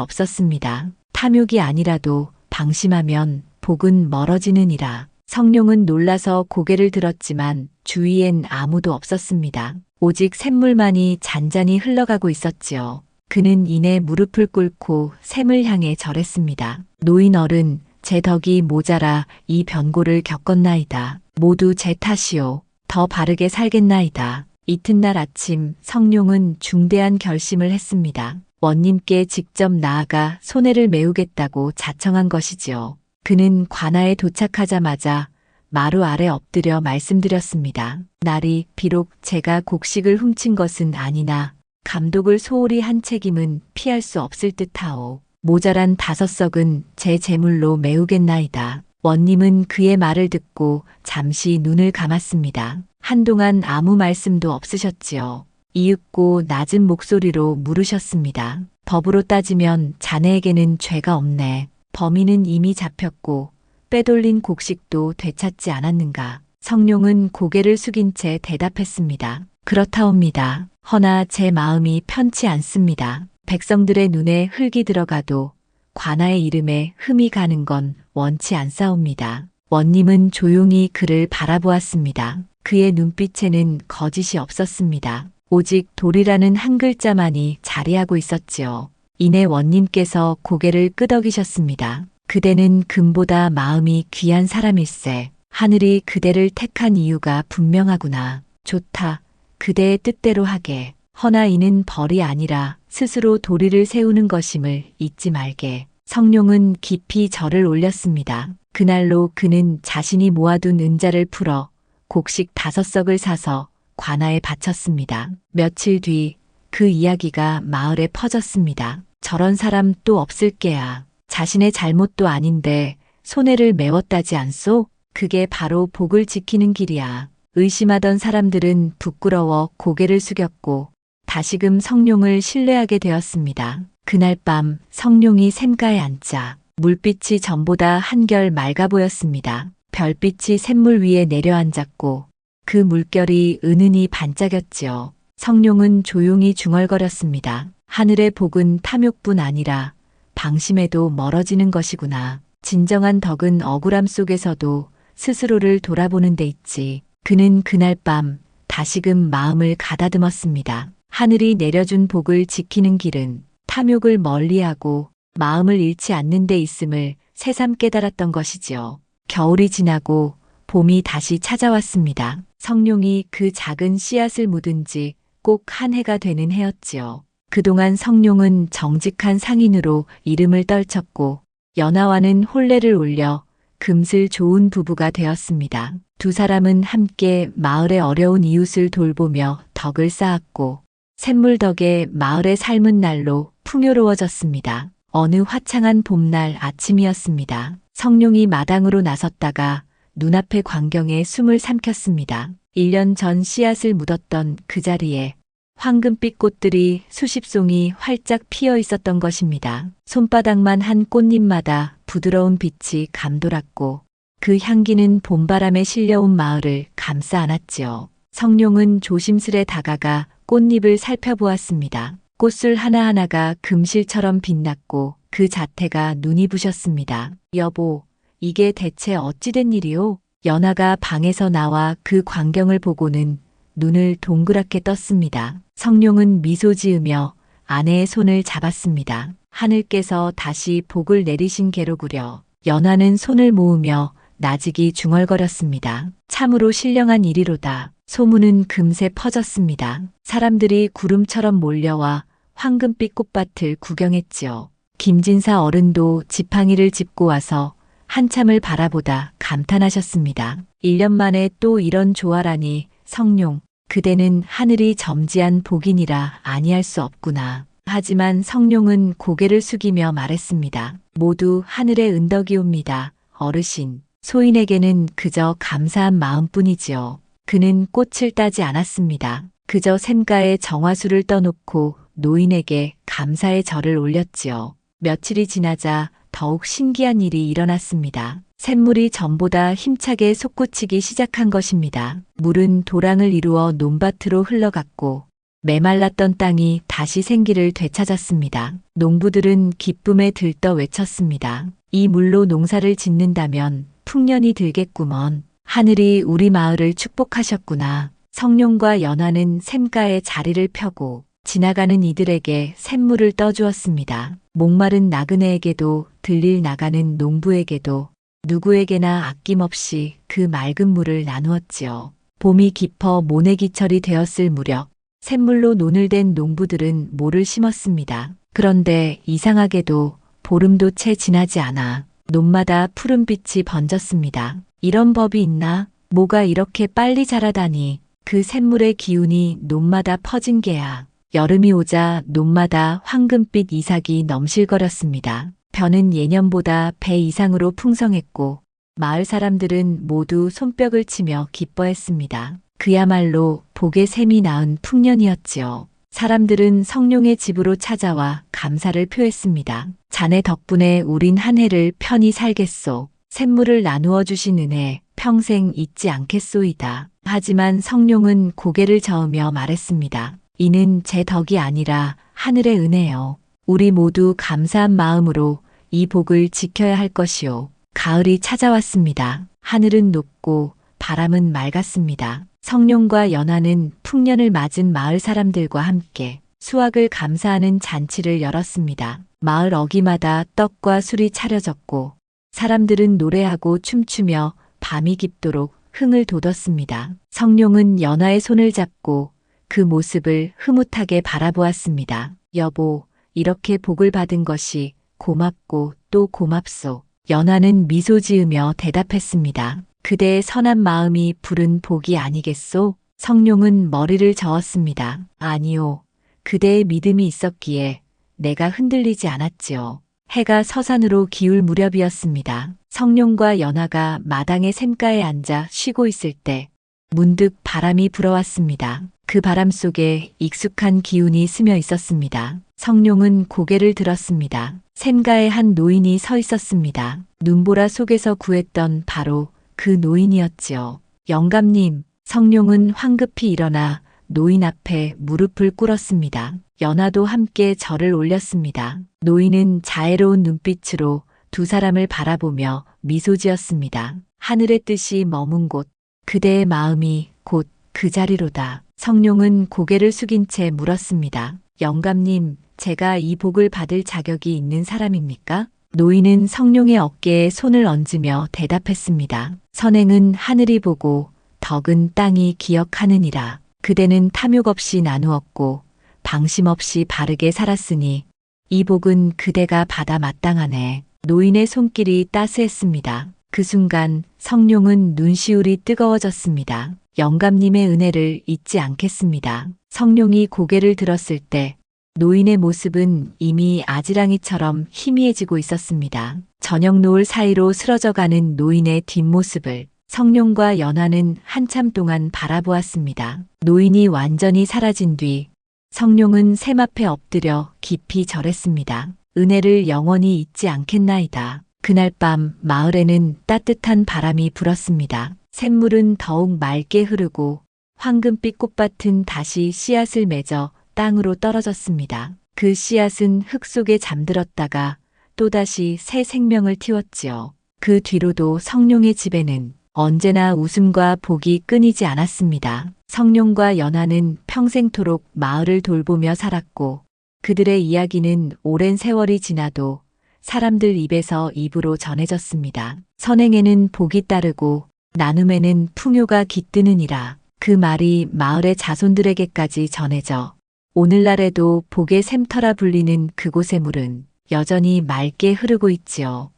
[SPEAKER 1] 없었습니다. 탐욕이 아니라도 방심하면 복은 멀어지느니라. 성룡은 놀라서 고개를 들었지만 주위엔 아무도 없었습니다. 오직 샘물만이 잔잔히 흘러가고 있었지요. 그는 이내 무릎을 꿇고 샘을 향해 절했습니다. 노인 어른, 제 덕이 모자라 이 변고를 겪었나이다. 모두 제 탓이요. 더 바르게 살겠나이다. 이튿날 아침 성룡은 중대한 결심을 했습니다. 원님께 직접 나아가 손해를 메우겠다고 자청한 것이지요. 그는 관아에 도착하자마자 마루 아래 엎드려 말씀드렸습니다. 날이 비록 제가 곡식을 훔친 것은 아니나 감독을 소홀히 한 책임은 피할 수 없을 듯하오. 모자란 5석은 제 재물로 메우겠나이다. 원님은 그의 말을 듣고 잠시 눈을 감았습니다. 한동안 아무 말씀도 없으셨지요. 이윽고 낮은 목소리로 물으셨습니다. 법으로 따지면 자네에게는 죄가 없네. 범인은 이미 잡혔고 빼돌린 곡식도 되찾지 않았는가. 성룡은 고개를 숙인 채 대답했습니다. 그렇다옵니다. 허나 제 마음이 편치 않습니다. 백성들의 눈에 흙이 들어가도 관아의 이름에 흠이 가는 건 원치 않사옵니다. 원님은 조용히 그를 바라보았습니다. 그의 눈빛에는 거짓이 없었습니다. 오직 돌이라는 한 글자만이 자리하고 있었지요. 이내 원님께서 고개를 끄덕이셨습니다. 그대는 금보다 마음이 귀한 사람일세. 하늘이 그대를 택한 이유가 분명하구나. 좋다. 그대의 뜻대로 하게. 허나 이는 벌이 아니라 스스로 도리를 세우는 것임을 잊지 말게. 성룡은 깊이 절을 올렸습니다. 그날로 그는 자신이 모아둔 은자를 풀어 곡식 5석을 사서 관아에 바쳤습니다. 며칠 뒤 그 이야기가 마을에 퍼졌습니다. 저런 사람 또 없을게야. 자신의 잘못도 아닌데 손해를 메웠다지 않소? 그게 바로 복을 지키는 길이야. 의심하던 사람들은 부끄러워 고개를 숙였고 다시금 성룡을 신뢰하게 되었습니다. 그날 밤 성룡이 샘가에 앉자 물빛이 전보다 한결 맑아 보였습니다. 별빛이 샘물 위에 내려앉았고 그 물결이 은은히 반짝였지요. 성룡은 조용히 중얼거렸습니다. 하늘의 복은 탐욕뿐 아니라 방심에도 멀어지는 것이구나. 진정한 덕은 억울함 속에서도 스스로를 돌아보는 데 있지. 그는 그날 밤 다시금 마음을 가다듬었습니다. 하늘이 내려준 복을 지키는 길은 탐욕을 멀리하고 마음을 잃지 않는 데 있음을 새삼 깨달았던 것이지요. 겨울이 지나고 봄이 다시 찾아왔습니다. 성룡이 그 작은 씨앗을 묻은 지 꼭 한 해가 되는 해였지요. 그동안 성룡은 정직한 상인으로 이름을 떨쳤고 연하와는 혼례를 올려 금슬 좋은 부부가 되었습니다. 두 사람은 함께 마을의 어려운 이웃을 돌보며 덕을 쌓았고 샘물 덕에 마을의 삶은 날로 풍요로워졌습니다. 어느 화창한 봄날 아침이었습니다. 성룡이 마당으로 나섰다가 눈앞의 광경에 숨을 삼켰습니다. 1년 전 씨앗을 묻었던 그 자리에 황금빛 꽃들이 수십 송이 활짝 피어 있었던 것입니다. 손바닥만 한 꽃잎마다 부드러운 빛이 감돌았고 그 향기는 봄바람에 실려온 마을을 감싸 안았지요. 성룡은 조심스레 다가가 꽃잎을 살펴보았습니다. 꽃술 하나하나가 금실처럼 빛났고 그 자태가 눈이 부셨습니다. 여보, 이게 대체 어찌된 일이오? 연하가 방에서 나와 그 광경을 보고는 눈을 동그랗게 떴습니다. 성룡은 미소 지으며 아내의 손을 잡았습니다. 하늘께서 다시 복을 내리신 게로구려. 연하는 손을 모으며 나직이 중얼거렸습니다. 참으로 신령한 일이로다. 소문은 금세 퍼졌습니다. 사람들이 구름처럼 몰려와 황금빛 꽃밭을 구경했지요. 김진사 어른도 지팡이를 짚고 와서 한참을 바라보다 감탄하셨습니다. 1년 만에 또 이런 조화라니. 성룡, 그대는 하늘이 점지한 복이니라 아니할 수 없구나. 하지만 성룡은 고개를 숙이며 말했습니다. 모두 하늘의 은덕이옵니다. 어르신, 소인에게는 그저 감사한 마음뿐이지요. 그는 꽃을 따지 않았습니다. 그저 샘가에 정화수를 떠놓고 노인에게 감사의 절을 올렸지요. 며칠이 지나자 더욱 신기한 일이 일어났습니다. 샘물이 전보다 힘차게 솟구치기 시작한 것입니다. 물은 도랑을 이루어 논밭으로 흘러갔고 메말랐던 땅이 다시 생기를 되찾았습니다. 농부들은 기쁨에 들떠 외쳤습니다. 이 물로 농사를 짓는다면 풍년이 들겠구먼. 하늘이 우리 마을을 축복하셨구나. 성룡과 연하는 샘가에 자리를 펴고 지나가는 이들에게 샘물을 떠주었습니다. 목마른 나그네에게도 들릴 나가는 농부에게도 누구에게나 아낌없이 그 맑은 물을 나누었지요. 봄이 깊어 모내기철이 되었을 무렵 샘물로 논을 댄 농부들은 모를 심었습니다. 그런데 이상하게도 보름도 채 지나지 않아 논마다 푸른빛이 번졌습니다. 이런 법이 있나? 뭐가 이렇게 빨리 자라다니. 그 샘물의 기운이 논마다 퍼진 게야. 여름이 오자 논마다 황금빛 이삭이 넘실거렸습니다. 벼는 예년보다 배 이상으로 풍성했고 마을 사람들은 모두 손뼉을 치며 기뻐했습니다. 그야말로 복의 샘이 낳은 풍년이었지요. 사람들은 성룡의 집으로 찾아와 감사를 표했습니다. 자네 덕분에 우린 한 해를 편히 살겠소. 샘물을 나누어 주신 은혜 평생 잊지 않겠소이다. 하지만 성룡은 고개를 저으며 말했습니다. 이는 제 덕이 아니라 하늘의 은혜요. 우리 모두 감사한 마음으로 이 복을 지켜야 할 것이요. 가을이 찾아왔습니다. 하늘은 높고 바람은 맑았습니다. 성룡과 연하는 풍년을 맞은 마을 사람들과 함께 수확을 감사하는 잔치를 열었습니다. 마을 어귀마다 떡과 술이 차려졌고 사람들은 노래하고 춤추며 밤이 깊도록 흥을 돋웠습니다. 성룡은 연화의 손을 잡고 그 모습을 흐뭇하게 바라보았습니다. 여보, 이렇게 복을 받은 것이 고맙고 또 고맙소. 연화는 미소 지으며 대답했습니다. 그대의 선한 마음이 부른 복이 아니겠소? 성룡은 머리를 저었습니다. 아니요. 그대의 믿음이 있었기에 내가 흔들리지 않았지요. 해가 서산으로 기울 무렵이었습니다. 성룡과 연화가 마당의 샘가에 앉아 쉬고 있을 때 문득 바람이 불어왔습니다. 그 바람 속에 익숙한 기운이 스며 있었습니다. 성룡은 고개를 들었습니다. 샘가에 한 노인이 서 있었습니다. 눈보라 속에서 구했던 바로 그 노인이었지요. 영감님, 성룡은 황급히 일어나 노인 앞에 무릎을 꿇었습니다. 연화도 함께 절을 올렸습니다. 노인은 자애로운 눈빛으로 두 사람을 바라보며 미소 지었습니다. 하늘의 뜻이 머문 곳, 그대의 마음이 곧 그 자리로다. 성룡은 고개를 숙인 채 물었습니다. 영감님, 제가 이 복을 받을 자격이 있는 사람입니까? 노인은 성룡의 어깨에 손을 얹으며 대답했습니다. 선행은 하늘이 보고 덕은 땅이 기억하느니라. 그대는 탐욕 없이 나누었고 방심 없이 바르게 살았으니 이 복은 그대가 받아 마땅하네. 노인의 손길이 따스했습니다. 그 순간 성룡은 눈시울이 뜨거워졌습니다. 영감님의 은혜를 잊지 않겠습니다. 성룡이 고개를 들었을 때 노인의 모습은 이미 아지랑이처럼 희미해지고 있었습니다. 저녁 노을 사이로 쓰러져가는 노인의 뒷모습을 성룡과 연화는 한참 동안 바라보았습니다. 노인이 완전히 사라진 뒤 성룡은 샘 앞에 엎드려 깊이 절했습니다. 은혜를 영원히 잊지 않겠나이다. 그날 밤 마을에는 따뜻한 바람이 불었습니다. 샘물은 더욱 맑게 흐르고 황금빛 꽃밭은 다시 씨앗을 맺어 땅으로 떨어졌습니다. 그 씨앗은 흙 속에 잠들었다가 또다시 새 생명을 틔웠지요. 그 뒤로도 성룡의 집에는 언제나 웃음과 복이 끊이지 않았습니다. 성룡과 연화는 평생토록 마을을 돌보며 살았고 그들의 이야기는 오랜 세월이 지나도 사람들 입에서 입으로 전해졌습니다. 선행에는 복이 따르고 나눔에는 풍요가 깃드느니라. 그 말이 마을의 자손들에게까지 전해져 오늘날에도 복의 샘터라 불리는 그곳의 물은 여전히 맑게 흐르고 있지요.